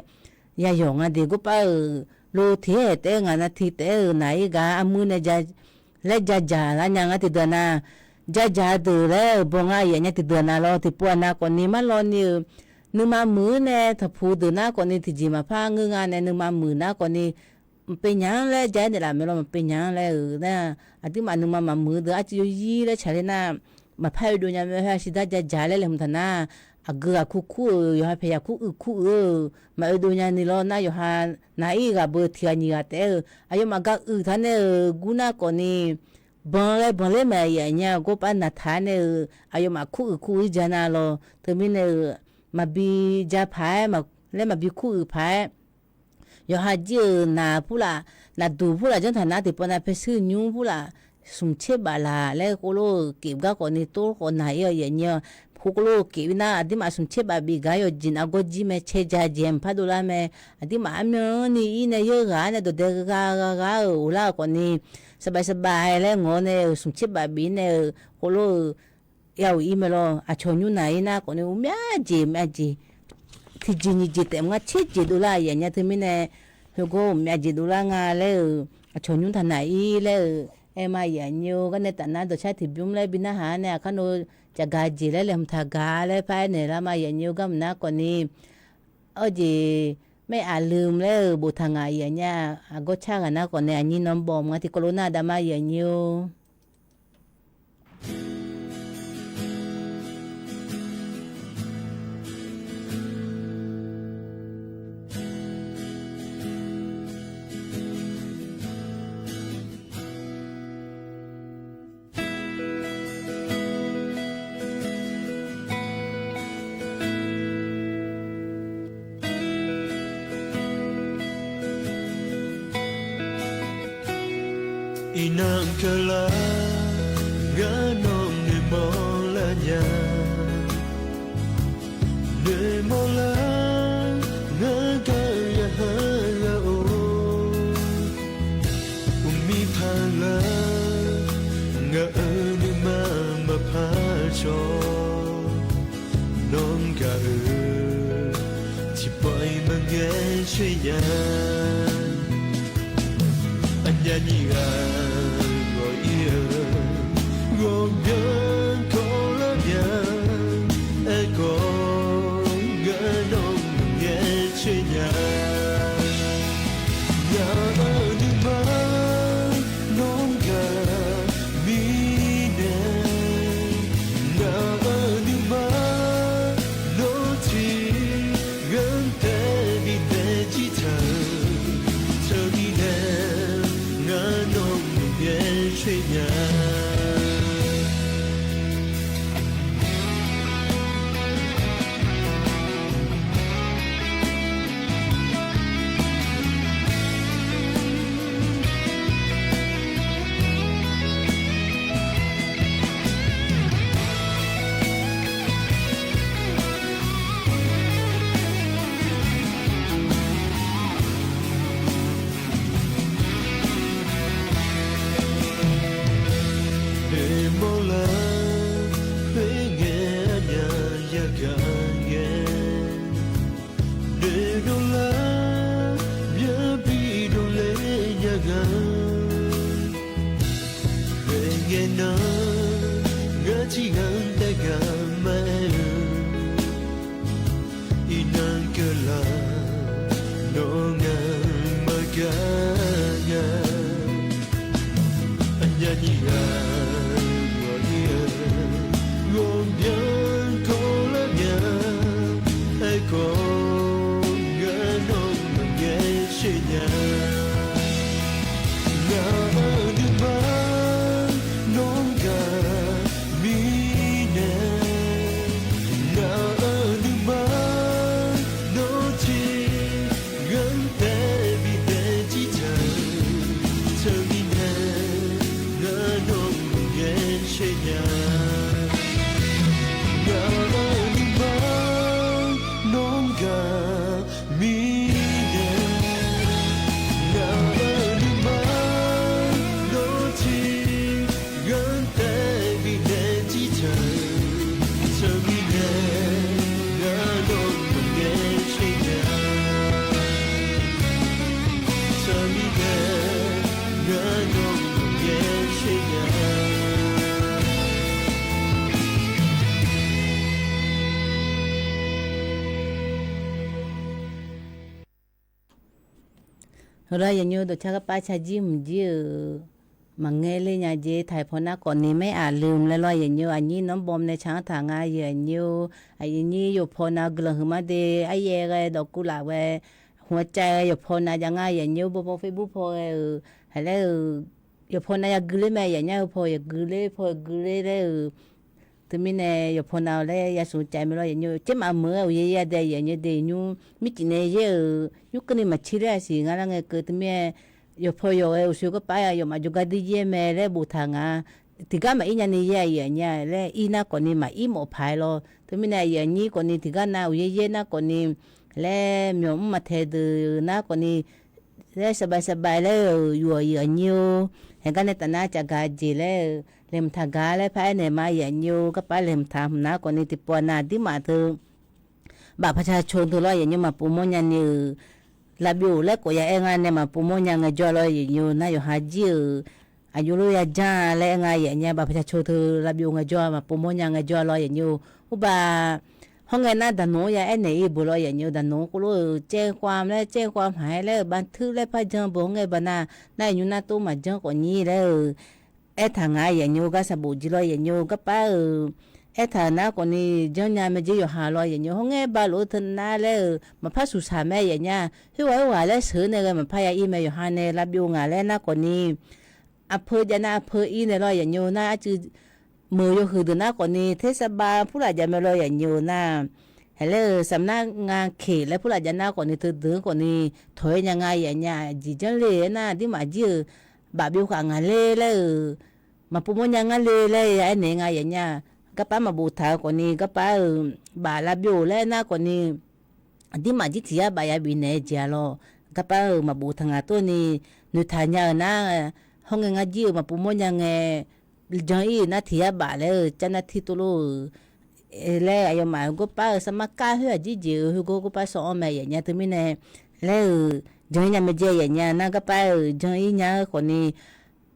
ยายงอ่ะเด็กก็ป้าโลที่เต้งอ่ะนะที่เต้ไหนก็อามือเนี่ยจะเล็กจะละยังอ่ะติดนะจะดูแล้วบ่งอ่ะอย่างเงี้ยติดนะเราติดปวดนะคนนี้มาลอนี่ นึงมามือแน่ถ้าพูดหน้าก่อนนี่ที่จีมาพาเงืองานแน่นึงมามือหน้าก่อนนี่เป็นยังแล้วใจเดี๋ยวละไม่รู้มันเป็นยังแล้วนะอันที่มานึงมามือเดี๋ยวอาจจะยี่แล้วใช่เลยนะมาพายดูยังไม่พายสิได้จะจ่ายแล้วเลยมันท่านะอาเกลือคู่อยู่ให้พยาคู่มาดูยังนี่ล้อนะอยู่หาไหนกับเบอร์เทียนยี่แต่อายุมาก็ท่านเนี่ยกูน่าก่อนนี่บังเลยมาอย่างเงี้ยก็ปานนัดท่านเนี่ยอายุมาคู่จานาโลเธอมีเนี่ยมาบีจะพายมาแล้วมาบีคู่พายอยู่หาเจอนาพูละนาดูพูละจังท่านนาที่ปนไปซื้อยูพูละสุ่มเช็บบาลาแล้วก็โลเก็บก็ก่อนนี่ตัวก่อนไหนอย่างเงี้ยพวกโลเก็บน่ะที่มาสุ่มเช็บบีกายจินอากจีเมเชจาเจมพัดดูละเมที่มาเมื่อนี่เนี่ยเยอะกันเนี่ยตัวเด็กก็อุลาก่อนนี่สบายแล้วงอเนี่ยสุ่มเช็บบีเนี่ยโคโลยาวอีเมลอาชนูไหนนะก่อนนี่แม่จีที่จีนี่จีแต่งาเช็ดจีดูละอย่างเงี้ยที่มีเนี่ยแล้วก็แม่จีดูละงาแล้วอาชนูท่านไหนแล้วมาอย่างเงี้ยก็เนี่ยแต่นั้นตัวชาติบิมเลยบินอาหารเนี่ยขนมจะกาจีแล้วเลยทำทากาแล้วไปเนี่ยแล้วมาอย่างเงี้ยก็มันน่าก่อนนี้จีไม่ลืมแล้วบุตรงานอย่างเงี้ยก็ช่างกันนะก่อนเนี่ยอันนี้น้องบอมที่โคโรนาดามาอย่างเงี้ยอีนางกะลางานองเนมอลาญาเนมอลางากะยะฮายาโออุมีพาลางาเอนิมาพาชอน้องกะที่ปล่อยมาแง่ช่วยยาอันยานีกาน้อง เราอย่างนี้ตัวชากป้าชาจิมจีมังเงเลยเนี่ยเจไทยพอนักก่อนนี้ไม่อาจลืมแล้วลอยอย่างนี้อันนี้น้องบอมในช้างทางอย่างนี้อันนี้อยู่พอนักกลังมาเดไอเย่ก็ดอกกุหลาบหัวใจอยู่พอนักยังไงอย่างนี้บนเฟซบุ๊กพออะไรอยู่พอนักกลืนแม่อย่างนี้พออย่างกลืนเลยถึงมีเนี่ยอยู่พอนักเลยอยากสนใจไม่ลอยอย่างนี้เจ้ามาเมื่อเย่ได้อย่างนี้เดี๋ยวยูมิจิเนี่ยเย่ยุคนี้มาชิเร่สิงั้นแล้วไงเกิดถึงมีyo poyo usu ko pa yo ma juga di ye me le butanga tiga ma inya ni ye ye nya le ina ko ni ma i mo phai lo to mi na ye ni ko ni tiga na ye na ko ni le myo ma the de na ko ni le sabai le yo ye nyu he ga ne ta na cha ga ji le lem tha ga le phai ne ma ye nyu ka pa lem tha na ko ni ti po na di ma thu ba pha cha chon tu lo ye nyu ma pu mo nya niลาบิวเล็กกว่าเองเนี่ยมาปุ่มยังไงจ่อเลยอยู่น่าอยู่หาจีอายุรู้ยาจ้าและไงอย่างเงี้ยแบบประชาชนเธอลาบิวไงจ่อมาปุ่มยังไงจ่อเลยอย่างอยู่อุบาห้องไงน่าดันโนยาเอ็นไหนบุรุษอย่างอยู่ดันโนก็รู้แจ้งความและแจ้งความหายแล้วบันทึกและพยัญชนะบ่งไงบ้าน่าน่าอยู่น่าตู้มาจังกว่านี้แล้วทางไงอย่างอยู่ก็สบู่จีเลยอย่างอยู่ก็ป้าฐานะคนนี้จังยามไม่จีอยู่หาลอยอย่างเงี้ยห้องเงี้ยบาลูทนาเลยมาพักสุสานแม่อย่างเงี้ยที่ว่าแล้วเสือเนี่ยมันพายอีเมย์อยู่หาเนี่ยรับอยู่งานแล้วนะคนนี้อำเภอจะน่าอำเภออีเนี่ยลอยอย่างเงี้ยน่าจือมืออยู่คือดูนะคนนี้เทศบาลผู้หลักจะมาลอยอย่างเงี้ยน่าเฮ้ยสำนักงานเขตและผู้หลักจะน่าคนนี้ถือถือคนนี้ถอยยังไงอย่างเงี้ยจีจังเลยน่าที่มาจือบาบิวขางานเลยแล้วมาปุ่มยังงานเลยไอ้เนี่ยไงอย่างเงี้ยก็ป้ามาบูชาคนนี้ก็ป้าบาลาบิวแล้วนะคนนี้ที่มาจิตยาบายาบินเนจาโลก็ป้ามาบูชางตัวนี้นุทานยานะห้องงานจีมาปุ่มยังไงจังอีนะที่ยาบาเลยจันนาที่ตุลูแล้วอายุมาก็ป้าสมัครการเฮือจีจีเฮือก็ป้าสอนแม่อย่างเงี้ยถึงมีเนี่ยแล้วจังยังไม่เจออย่างเงี้ยนะก็ป้าจังอีเนี่ยคนนี้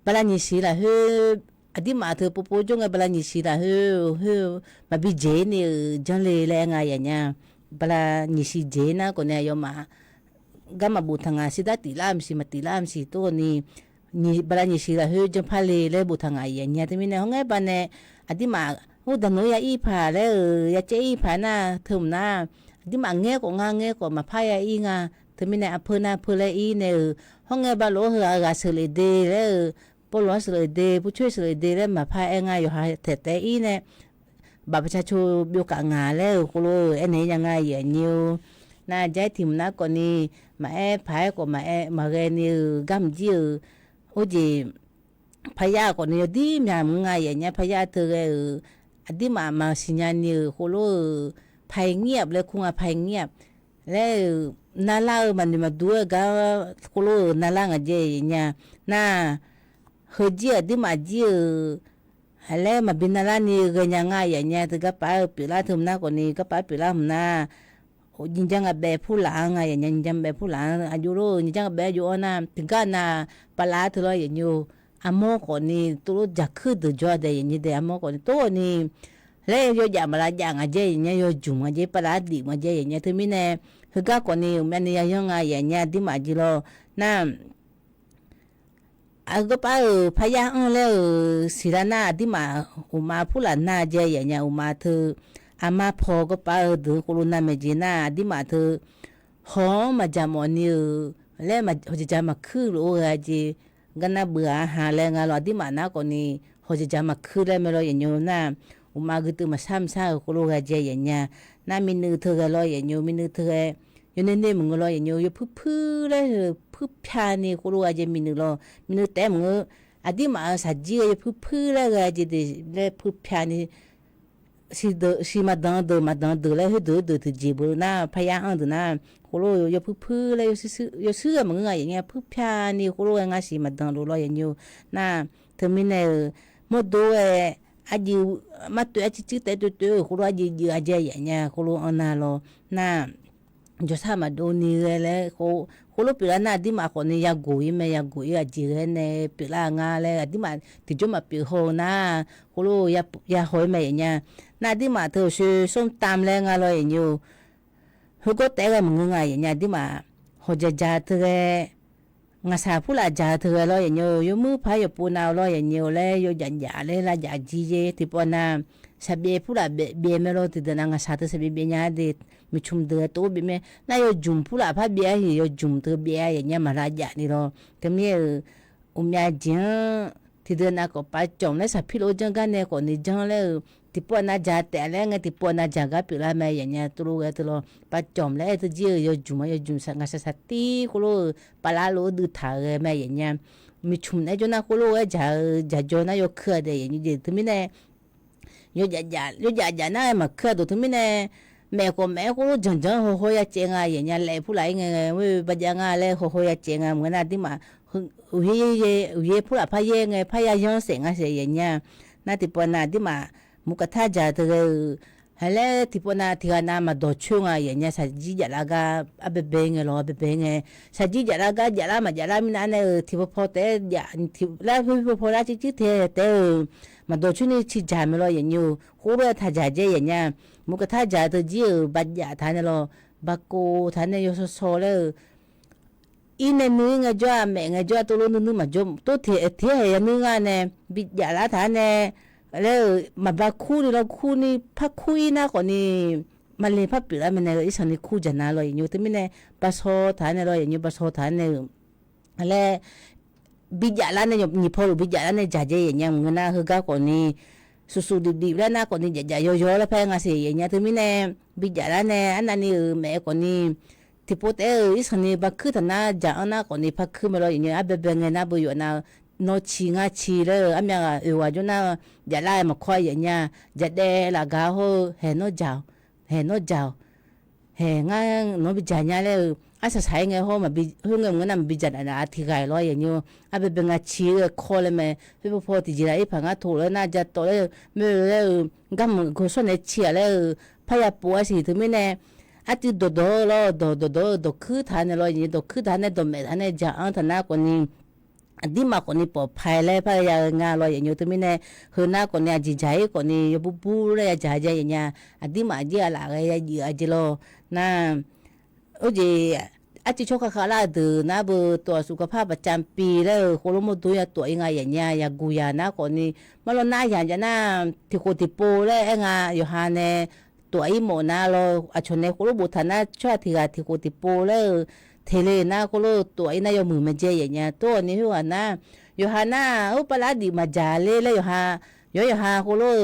ปลาหนีสีละเฮืออดีมาเธอปูจงไงบลานิสิละเฮ้มาบิเจนี่จังเลยแรงไงอย่างเงี้ยบลานิสิเจนะคนเนี่ยยอมมาก็มาบูทางาสิดาติลามสิมาติลามสิตัวนี้นี่บลานิสิละเฮ้จังพาเลยบูทางาอย่างเงี้ยแต่มีเนี่ยห้องไงบ้านเนี่ยอดีมาโอ้ดันโนยาอีผาเลยยาเจอีผาหน้าเถิมหน้าอดีมาเงี้ยก็งาเงี้ยก็มาพายาอีงาแต่มีเนี่ยอำเภอหน้าอำเภอเลยอีเนี่ยห้องไงบ้านโลเหือกาเสลเดเลยปล้อสเลยเดผู้ช่วยสเลยเดแล้วมาพายง่ายอยู่หาแต่อีเนี่ยบัตรประชาชนบิวกางาแล้วก็รู้ไอ้ไหนยังไงอย่างนี้น่าใจถิ่มนักกว่านี้มาพายก็มาเรียนนี่กำจิ้วโอ้จีพายากว่านี้ดีมีมึงไงอย่างเงี้ยพายาเธออดีมาสิญญาณนี่ก็รู้พายเงียบเลยคงพายเงียบแล้วน่าเล่ามันมาดูก็รู้น่าเล่าอะไรอย่างเงี้ยน่าเฮจีอดีมาจีอะไรมาบินอะไรนี่ก็ยังไงอย่างเงี้ยถึงก็ไปปีละถึงหน้าคนนี้ก็ไปปีละหน้ายิงจังกับแบบผู้หลังไงอย่างเงี้ยยิงจังแบบผู้หลังอายุรู้ยิงจังกับแบบอยู่นะถึงก็น่ะปลาถึงเลยอย่างอยู่อโมคนนี้ตัวจักขึ้นตัวจอดอย่างนี้เดี๋ยวอโมคนนี้ตัวนี้แล้วโยยามาละอย่างอะไรอย่างเงี้ยโยจุ่มอะไรปลาดิมาอย่างเงี้ยถึงมีเนี่ยถึงก็คนนี้มันเนี่ยยังไงอย่างเงี้ยที่มาจีโร่น่ะก็ป้าพยายามแล้วสิลานาที่มาอุมาพูดน่าเจอย่างเงี้ยอุมาเธออามาพอก็ป้าดูโคโรนาเมจิน่าที่มาเธอหอมมาจามอนิวแล้วมาเขาจะจามาคืนโอ้ยจีกันน่าเบื่อหาแรงงานเราที่มาหน้าคนนี้เขาจะจามาคืนแล้วไม่รออย่างเงี้ยน่าอุมาก็ตื่นมาซ้ำโคโรนาเจอย่างเงี้ยน่ามีนึกเธอก็รออย่างเงี้ยมีนึกเธออยู่ในนี้มึงก็รออย่างเงี้ยอยู่พื้นเลยพื้นพานี่โคโรนาเจมีนึกรอมีนึกแต่มึงอดีมาสัจจีพื้นเลยก็จะได้เลยพื้นพานี่siมาดังเลยให้ดูที่จีบน่าพยายามดูน่าโคโรอยู่พื้นเลยอยู่เสื้อมึงอย่างเงี้ยพื้นพานี่โคโรยังไงสิมาดังรู้รออย่างเงี้ยน่าเธอมีเนี่ยหมดดูอาจีมาตัวอาจีจิตแต่ตัวโคโรอาจีอาจีอย่างเงี้ยโคโรอันนั้น咯น่าจะทำมาดูนี่เลยโคโรปีละน่าที่มาคนนี้อยากกุยไม่อยากกุยอาจีเนี่ยปีละงาเลยที่มาที่จะมาปีโหน่าโคโรอยากหอยไม่อย่างเงี้ยน่าที่มาเธอซื้อส้มตำแรงอะไรอย่างเงี้ยเขาก็แต่ก็มึงไงอย่างเงี้ยที่มาเขาจะจ่าเธอ งาสาผู้ละจ่าเธอlo yo mu pha yo puna lo yo le yo janja le la ja jije tipona sabe pula be me lo ti dana nga sa te sabe be nya de mi chum de to be me na yo jum pula pha be yo jum te be ya nya ma la ja ni lo ke me umya jin ti dana ko pa chong le sa phi lo jang ga ne ko ni jang le tipona ja te le nga tipona ja ga pi la me ya nya tu lo ga tu lo pa chom le te ji yo jum sa nga sa ti ko lo pa la lo du tha ge me ya nya mi chum ne jo na ko lo ja jo na yo kha de ya ni de tu mi ne yo ja na ma kha do tu mi ne me ko lo jang ho ya che nga ya nya le phu lai nge we ba ja nga le ho ya che nga mo na ti ma ye phu la pha ye nge pha ya yon se nga se ya nya na ti po na ti ma mukatha ja de hele tipo na tiga na ma do chunga ye nya sa ji ja la ga abe benge lo abe benge sa ji ja la ga ja la ma ja la mi na ne tipo po te ja la po la chi te ma do chuni chi ja me lo ye nyu ho ro tha ja je ye nya mukatha ja de ji ba ja tha ne lo ba ko tha ne yo so le ine nu nga jo me nga jo to lo nu ma jo to the ye nu nga ne bi ja la tha neแล้วมาบาคู่นี่เราคู่นี่พักคุยนะก่อนนี่มาเลยพักปีละมันเนี่ยอีสันนี่คู่จะน่าเลยอยู่ที่ไม่เนี่ยปัสสาวะฐานเนี่ยเราอย่างอยู่ปัสสาวะฐานเนี่ยแล้วบิจาระเนี่ยมีพอบิจาระเนี่ยจ่าเจอย่างเงี้ยมันน่าคือก้าวก่อนนี่สุดๆดีๆแล้วนะก่อนนี่จ่าโยๆแล้วแพงอ่ะสิอย่างเงี้ยที่ไม่เนี่ยบิจาระเนี่ยอันนั้นนี่แม่ก่อนนี่ที่พูดอีสันนี่บักคือแต่น่าจ่าอันนั้นก่อนนี่พักคือมาเราอย่างเงี้ยอาเบเบงเงินน่าบุญอยู่น่าno chi nga chi le amya e wa jona ja la ma khwa ye nya ja de la ga ho he no jao he nga no bi ja nya le asa sai nge ho ma bi hu nge ngana bi ja na thi ga lo ye nyu a be nga chi le kho le me pe po ti ji la e pha nga tho le na ja to le me le gam go so ne chi le pha ya po si tu me ne a ti do lo khu tha ne lo ni do khu tha ne do me tha ne ja an tha na ko ni di ma ko ni po phai le pha ya nga lo ye nyu tu mi ne hu na ko ne ji jai ko ni bu bu le ya ja ja ye nya a di ma ji la ga ya ji a ji lo na o ji a ji chok kha la de na bu to su ka pha ba cham pi le ko lo mo do ya to nga ye nya ya gu ya na ko ni ma lo na ya ja na ti ko ti po le nga yo ha ne to ai mo na lo a chon ne ko lo bu tha na chwa ti ga ti ko ti po leเทเลนะก็รู้ตัวไอ้นายมือมาเจอย่างเงี้ยตัวนี้หัวนะโยฮาน่าอุปลาดีมาจาเลยแล้วโยฮาก็รู้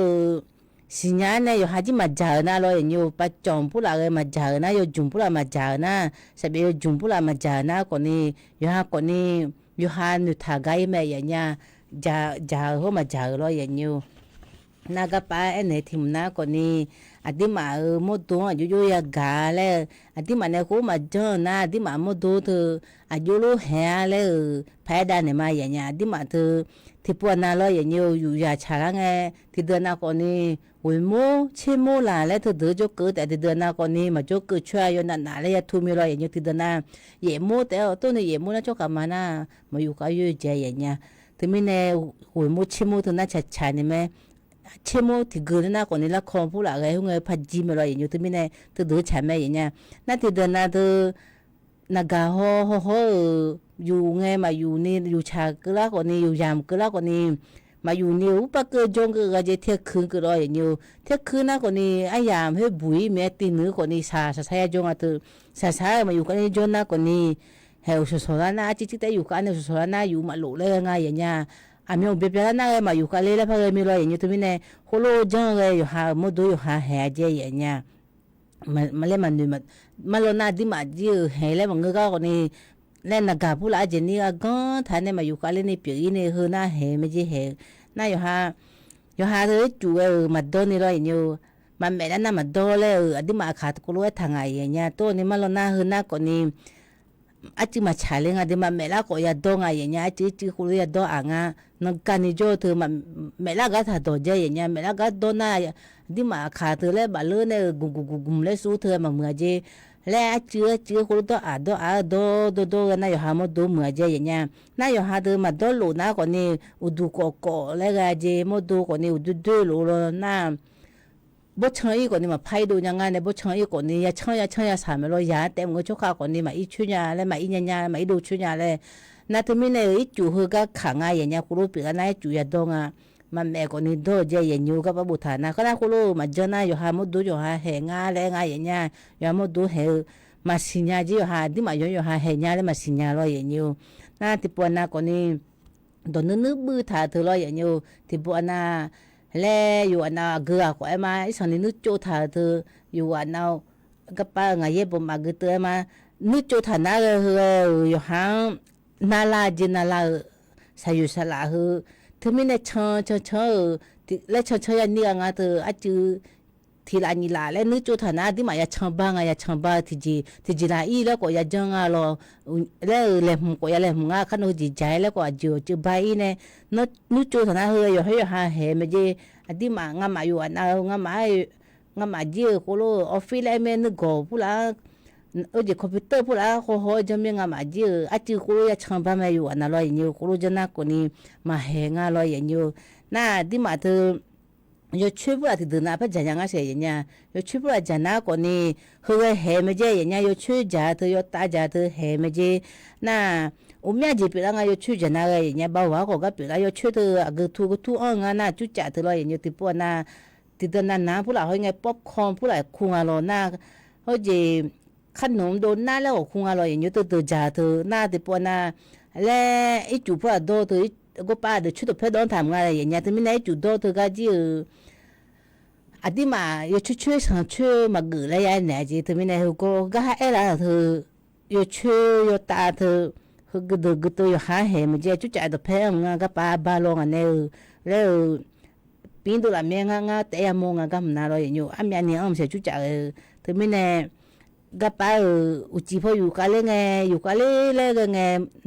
สิญญาเนี่ยโยฮาจิมาจานะเราอย่างเงี้ยปัจจอมผู้ละเลยมาจานะโยจุ่มผู้ละมาจานะสับโยจุ่มผู้ละมาจานะคนนี้โยฮาคนนี้โยฮาหนุทากายแม่อย่างเงี้ยจาเขามาจาเราอย่างเงี้ยนากป้าเอ็นทิมนะคนนี้อดีมาโมดูอายุยากาเลยอดีมาเนี่ยเขามาเจอนะอดีมาโมดูเธออายุรู้แห่เลยแพ้ได้เนี่ยมาอย่างเงี้ยอดีมาเธอที่ปวดน่าเลยอย่างเงี้ยอยู่ยาชาละไงที่เดินน่ะคนนี้วิโมเชื่อโมละแล้วเธอเดินจะเกิดแต่ที่เดินน่ะคนนี้มาจะเกิดช่วยอยู่นั่นเลยทุ่มเลยอย่างเงี้ยที่เดินน่ะเย่โมแต่ตัวนี้เย่โมน่ะจะกลับมานะมาอยู่กับอยู่ใจอย่างเงี้ยที่มีเนี่ยวิโมเชื่อโมเธอน่าจะใช่เนี่ยไหมเชื่อโมที่เกิดน่ะคนนี้ละครผู้ละไงเขาเงยพัดจีมาเลยอย่างเงี้ยที่มีเนี่ยเธอเดินใช่ไหมอย่างเงี้ยนั่นที่เดินน่ะเธอนักการโหอยู่ไงมาอยู่นี่อยู่ชาก็ละคนนี้อยู่ยามก็ละคนนี้มาอยู่นี่อุปกรณ์จงก็จะเที่ยคืนก็รออย่างเงี้ยเที่ยคืนนะคนนี้ไอ้ยามให้บุยแม่ตีนื้อคนนี้ซาจงอ่ะเธอซามาอยู่กันนี่จนนะคนนี้เฮลสุดๆนะจิตแต่อยู่กันเนี่ยสุดๆนะอยู่มาหลุดเลยไงอย่างเงี้ยอามีเบียร์นะมาอยู่กันเลยแล้วพอเลยมีรอยอย่างเงี้ยตัวนี้เนี่ยโคโลจังเลยอยู่หาโมดูอยู่หาแห่เจอย่างเงี้ยมาเล่นมันดูมาโลน่าดิมาจีเห็นแล้วมันก็คนนี้เล่นนักการผู้ละเจนี่ก็ท่านเนี่ยมาอยู่กันเล่นในปีนี้คือน่าเห็นไม่ใช่เห็นน่าอยู่หาเธอจู่มาโดนนี่เลยอยู่มาแม่นั่นน่ะมาโดนเลยดิมาขาดกูรู้ว่าทางไงอย่างเงี้ยตัวนี้มาโลน่าคือน่าคนนี้อาจิมาชาเลงดิมาแม่ละก็อย่าโดนไงอย่างเงี้ยจีกูรู้อย่าโดนอ่างนักการนี่โจเธอมาแม่ละก็ถ้าโดนเจอย่างเงี้ยแม่ละก็โดนน่ะดิมาขาดเธอเลยบาลือเนี่ยกุมเลยสู้เธอมาเมื่อเจแล้วเจือกูรู้โดนะอยู่หามาดูเมื่อเจอย่างเงี้ยน่าอยู่หาเธอมาโดนหลูนะคนนี้อุดูโกแล้วก็เจมาดูคนนี้อุดูหลูน่าบ่เชยคนนี้มาไพ่ดูยังไงเนี่ยบ่เชยคนนี้อย่าเชยสามร้อยยาเต็มก็ชุกข้าวคนนี้มาอีชุญญาแล้วมาอีญญามาอีดูชุญญาเลย นาทมินไอ้จู่ฮือก็ขังไงอย่างเงี้ยคุรุปีกันไอ้จู่ยาดงอ่ะมันแม่คนนี้โดเจยันยูกับบุตรนะก็น่าคุรุมาเจอหน้าอยู่หามุดูอยู่หาเหงาแรงไงอย่างเงี้ยอยู่มุดูเหมาสิญญาจีอยู่หาดิมาอยู่หาเหงาเลยมาสิญญาลอยยันยูน่าที่ปวน่าคนนี้โดนนึกบื้อถาเธอลอยยันยูที่ปวน่าแลอยู่อันน่ะเกลือก็ไอ้มาไอ้ส่วนนี้นึกโจถาเธออยู่อันน่ะก็ป้าไงเย็บมาเกลือมานึกโจถาน่าอยู่หางนาลาจินาลาสายุสลาฮือถึงไม่ได้และยันนี่งาเธออาจือทีละนี่ละและนึกโจถาน่าที่มาอย่าชังบ้างอย่าชังบ้าที่จีละอีแล้วก็อย่าจังอ่ะรอแล้วเล่มก็อย่าเล่มงาขนมจีใจแล้วก็จือใบเนี่ยนึกโจถาน่าฮืออยู่ให้หาเหมเจอดีมางามาอยู่อันงามาเจอโคโลออฟฟิศไอ้แม่นึกก็พูดละเคอมพิวเตอร์พูดละโหจะมีงามาเจออาจือโคโลอย่าชังบ้ามาอยู่อันนั้นลอยอยู่โคโลจะน่าคนนี้มาเหงาลอยอยู่น่าดีมาเธอยช่วยพวกที่เดินไปจันยังไงเสียอย่างเงี้ยช่วยพวกจันน่าคนนี้เฮ้ยเฮมเจอย่างเงี้ยช่วยจ่าเธอตาจ่าเธอเฮมเจน่าอุ้มยาจีปีละไงช่วยจันน่าอย่างเงี้ยบ่าวก็กับปีละช่วยเธอก็ทูอ่างน่าจุดจ่าเธอลอยอย่างเงี้ยที่พวกน่าที่เดินน่าพูดละเฮ้ยไงป๊อปคอร์นพูดละคุงอะไรน่าเฮ้ยจีขนมโดนน่าแล้วคุงอะไรอย่างเงี้ยเธอจ่าเธอน่าที่พวกน่าแล้วไอ้จุดพวกโดเธอก็ป้าเดี๋ยวช่วยตัวเพื่อนโดนทำงานอย่างเงี้ยที่ไม่ได้จุดโดเธอก็จีอดีมาอยู่ช่วยสังช่วยมาเกิดอะไรอย่างเงี้ยจีที่ไม่ได้ก็ให้อะไรเธออยู่ช่วยอยู่ตาเธอก็ตัวอยู่หาเหมันจะจุดใจตัวเพื่อนงานก็ป้าบาลงอันนี้แล้วปีนตัวละเมียงาแต่ยังมองก็มันน่ารักอยู่อันนี้เนี่ยมันจะจุดใจที่ไม่ได้ก็ป้าอุจิพออยู่กันเลยไงอยู่กันเลยไง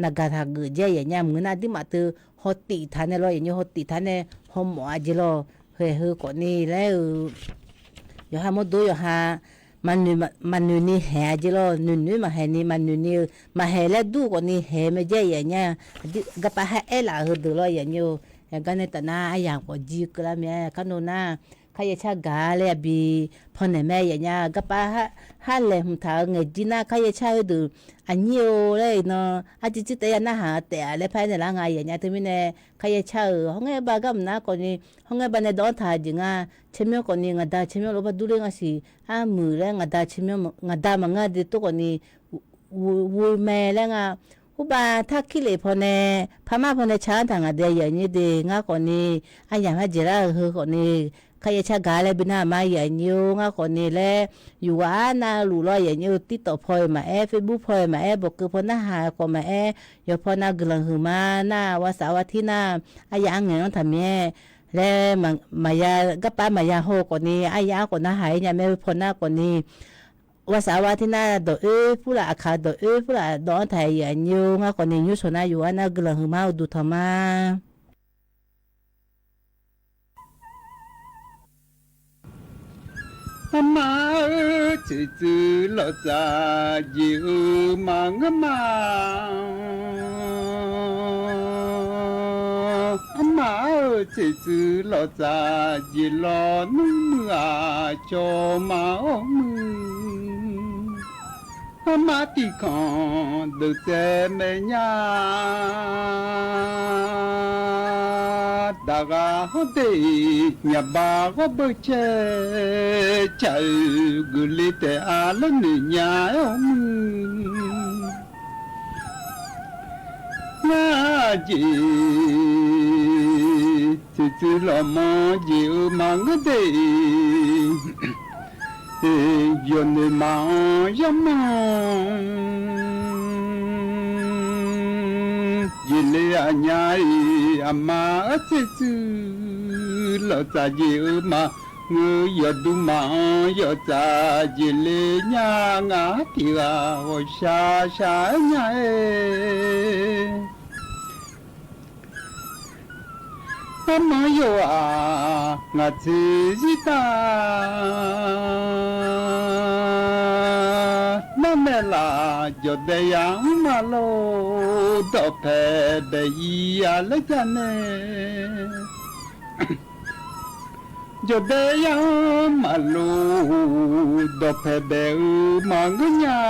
นักการทางเกิดเจอย่างเงี้ยมึงน่าดีมาเธอฮอตติทันเนี่ยรออย่างเงี้ยฮอตติทันเนี่ยหอมหมอจีรอเฮ้ยก่อนนี้แล้วอยู่หาหมดดูอยู่หามันนี่แห่จีรอนุ่นมาแห่นี่มันนี่มาแห่แล้วดูก่อนนี้แห่ไม่เจอย่างเงี้ยก็ป้าให้เอล่าดูรออย่างเงี้ยอย่างกันในตอนนั้นอย่างพอจีก็แล้วเมียขนมน่าใครจะชักกาเลยบีพอในแม่อย่างเงี้ยก็ป้าหาเลยหุ่นเท้าเงยจีน่าใครจะชักดูอันนี้เลยเนาะอาจจะแต่ยันน่าหาแต่อะไรภายในร่างกายอย่างเงี้ยที่ไม่แน่ใครจะชักห้องไงบ้าก็มันน่าก่อนนี้ห้องไงบ้านในดอนถ่ายจริงอ่ะเชื่อมก่อนนี้งาดาเชื่อมรบดูเรื่องสิมือแล้วงาดาเชื่อมงาดามันงาดีตัวก่อนนี้วูแม่แล้วงาอุบาถ้าคิดเลยพอเนี่ยพม่าพอเนี่ยช้าทางอะไรอย่างนี้ดีงาก่อนนี้อย่างให้เจริญคือก่อนนี้ใครจะชักกาเลยบินามาอย่างนี้งาคนนี้แหละอยู่ว่าน่ารู้รอยอย่างนี้ติดต่อพอยมาเฟซบุ๊กพอยมาบอกคือพอน่าหาก็มาอย่าพอน่ากลังหือมาหน้าว่าสาวที่หน้าอย่างเงี้ยต้องทำเนี่ยแล้วมายาก็ป้ามายาโฮคนนี้ยาคนน่าหายเนี่ยไม่พอหน้าคนนี้ว่าสาวที่หน้าดอกผู้ละอาคาดอกผู้ละดอกไทยอย่างนี้งาคนนี้ยุ่งส่วนน่าอยู่ว่าน่ากลังหือมาดูทำมามาจื้อๆเราจะยืมมาจื้อๆเราจะยืรอนุ่มจอมามือมาตีกันดูเจเมียดากาฮเดียบาฮบเชใจกุลิเตอาลนิยายมือนาจีจื้อๆละมอจิวมังเดยนมายามยิเลอัญญาอามาจื้อๆเราจะยืมมาเงยดูมาอย่าจะยิเลญางาที่ว่าโอชาญามาโยงาจิตามาเมลาจดยังมาโลดอเพเดียลจันเนจดยังมาโลดอเพเดมังญา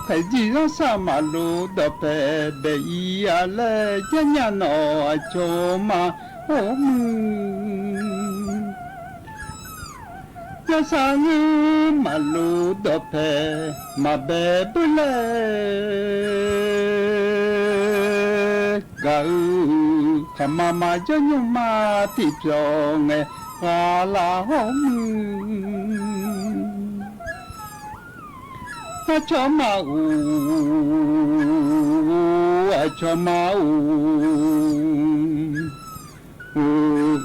快记上啥马路的白白伊呀来，人家闹叫嘛哦要啥个马路的白马白不来，个看妈妈叫你妈的表哎，阿拉好阿cha ma u cha ma u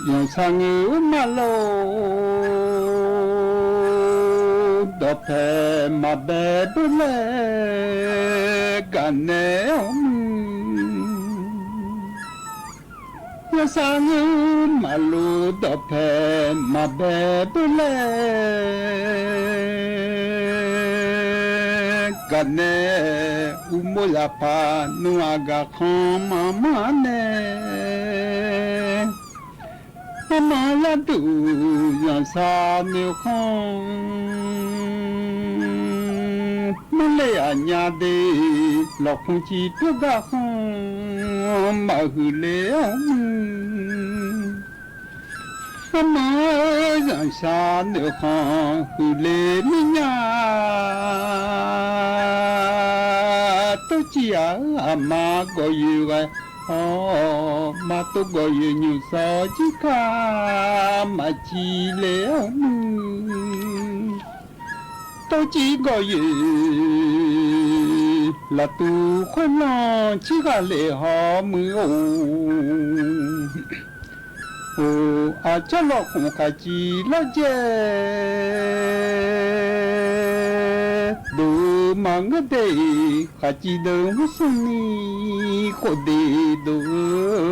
yang sang ma lo do pe ma be le ga ne yang sang ma lo do pe ma be le gane umola pa nuaga khama mane amala du yan sa ne khon male anya de lo khon chi tu ga khon ma hu le ama yan sa ne khon hu le mi nya chỉ mà gọi yêu mà tôi gọi yêu nhiều sao chỉ cả mà chỉ lẽ tôi chỉ gọi yêu là tu khoan lo chỉ cả lẽ họ mới à cho lo không cả chỉ lo dễ đồ mà ngất đây cả chỉ đâu có suni có để đồ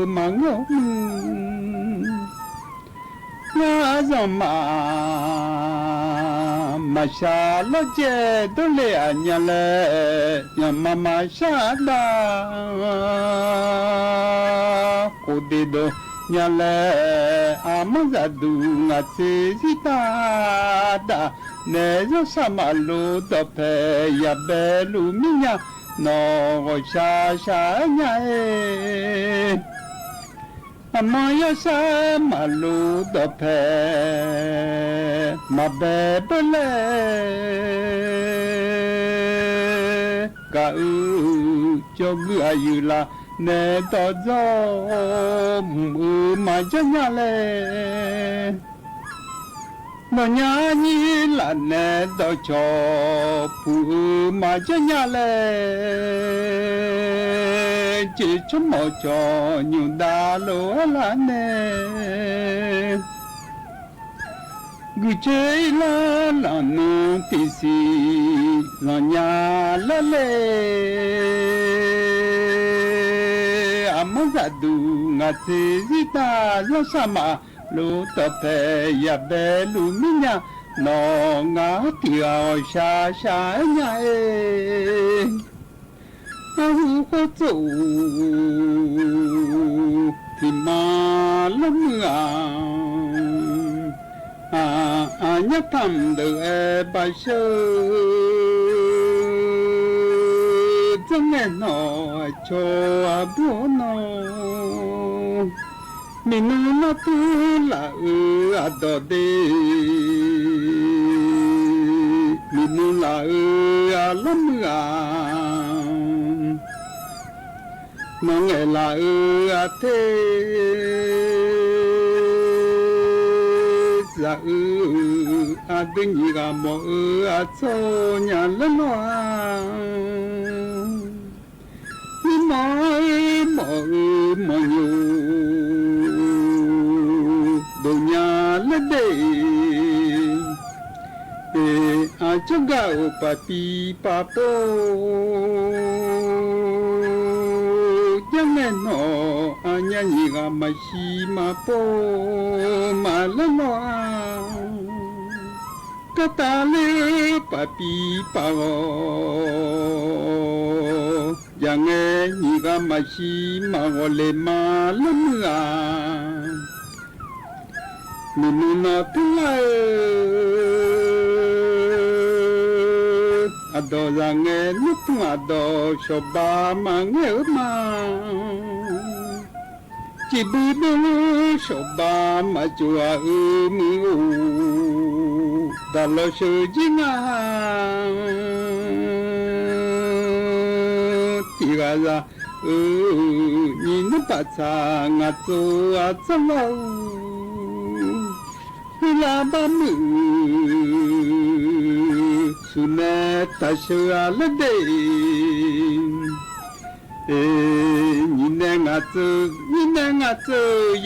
mà ngất nhà rằng mà xa lo dễ đồ lẽ nhà lẽ nhà mà xa đa có để đồ nhà lẽ mà ra đủ ngã chế ta đã nè cho sa mà lu tập hè ya bè lu mi nha nó ngồi xa xa nha mà ya sa mà lu tập hè mà bè bè lè cả cho người yêu là nè to gió mà cho nhà lè nó nhà như là nè đó cho phụ mà cho nhà lệ chỉ cho một cho nhiều đa lúa là nè người chơi là nó tí xì nó nhà là lệ mà ra đủ ngã thế gì ta lo sao mà lu tập hè ya bè lu mi nha nó ngã tiêu xa xa nha hu có chủ thì mà lắm nhắc thầm được bài sơ chẳng nghe nó cho bố nó mình nó tu là đó đi mình là lắm nó nghe là thế là đừng gì cả mọi cho nhà lớn mọi nhiều đồ nhà lên đây cho gạo papi papo chẳng nên nó nhà nhị gà mà xì mà po mà lên nó kata le papi pao jangan nyira masi mangole malemga minuna pula adora nge nutu ado shoba mange ma cibudu shoba majua umu dalo shujinga tiraza ninu paca ngatu atsalau labamu suneta shalade nyinengatu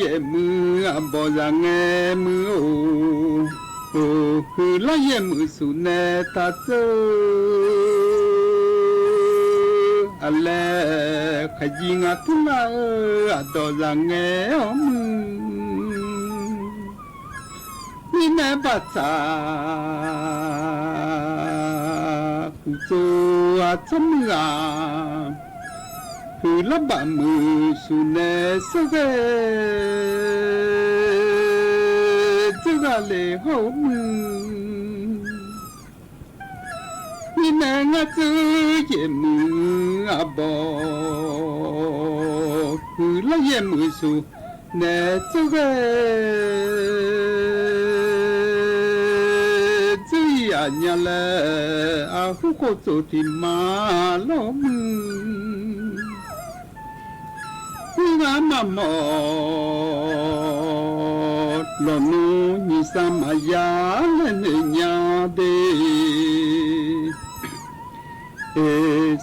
yemu abozange mu hula yemu suneta tsu ale kajinga tula adozange omu nine bata kuzo atamga hula bamu sune soge zugale homu nine ngatu yemu abo hula yemu su ne soge nyale ahuko ti malom nga mamo lonu ni samaya le nyade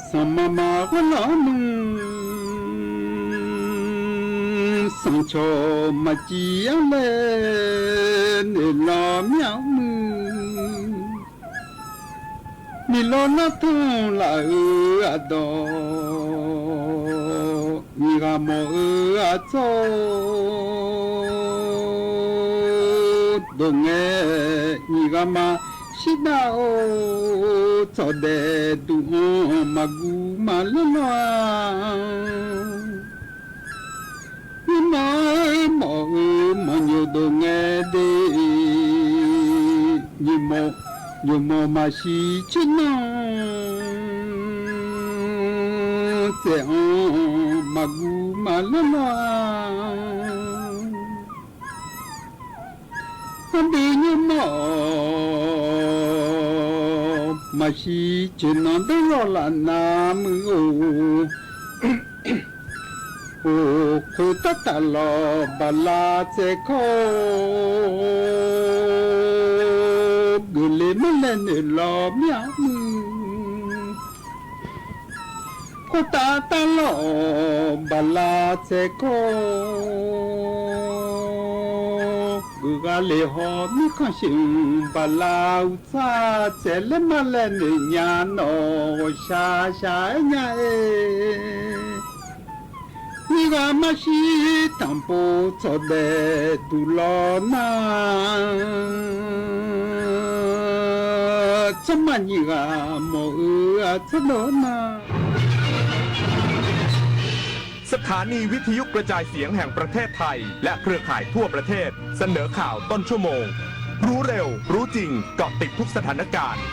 samama lonu sancho majiale ne la miamu Milona ton la ado Miramo ato Donge Mirama Shida o Tode du magu malala Mo manyo donge de Nimo Yomo mashi chino te magu malala ambi yomo mashi chino de rola namu o kota lo bala te ko gule malene lo miamu kota talo bala teko gugale ho mi khashin bala utsa tele malene nyano sha sha nya Niga mashi tampo tode dulona Chamaniga mo atolona สถานีวิทยุกระจายเสียงแห่งประเทศไทยและเครือข่ายทั่วประเทศเสนอข่าวต้นชั่วโมงรู้เร็วรู้จริงเกาะติดทุกสถานการณ์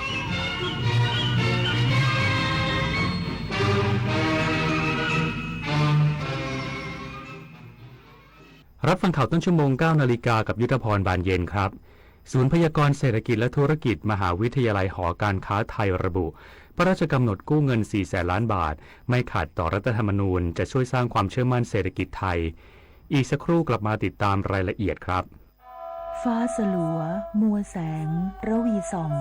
รับฟังข่าวต้นชั่วโมง 9 นาฬิกากับยุทธพรบานเย็นครับศูนย์พยากรณ์เศรษฐกิจและธุรกิจมหาวิทยาลัยหอการค้าไทยระบุพระราชกำหนดกู้เงิน 400,000 ล้านบาทไม่ขัดต่อรัฐธรรมนูญจะช่วยสร้างความเชื่อมั่นเศรษฐกิจไทยอีกสักครู่กลับมาติดตามรายละเอียดครับฟ้าสลัวมัวแสงระวีส่อง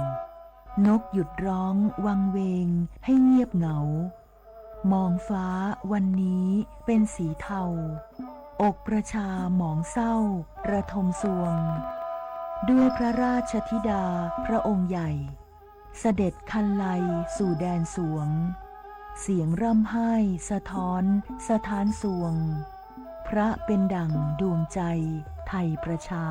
นกหยุดร้องวังเวงให้เงียบเหงามองฟ้าวันนี้เป็นสีเทาอกประชาหมองเศร้าระทมสวงด้วยพระราชธิดาพระองค์ใหญ่เสด็จคันไลสู่แดนสวงเสียงร่ำไห้สะท้อนสถานสวงพระเป็นดั่งดวงใจไทยประชา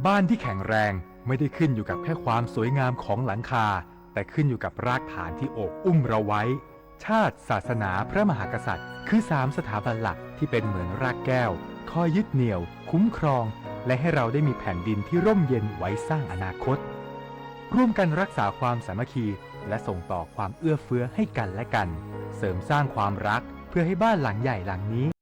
บ้านที่แข็งแรงไม่ได้ขึ้นอยู่กับแค่ความสวยงามของหลังคาแต่ขึ้นอยู่กับรากฐานที่โอบอุ้มเราไว้ชาติศาสนาพระมหากษัตริย์คือ3สถาบันหลักที่เป็นเหมือนรากแก้วคอยยึดเหนี่ยวคุ้มครองและให้เราได้มีแผ่นดินที่ร่มเย็นไว้สร้างอนาคต ร่วมกันรักษาความสามัคคีและส่งต่อความเอื้อเฟื้อให้กันและกัน เสริมสร้างความรักเพื่อให้บ้านหลังใหญ่หลังนี้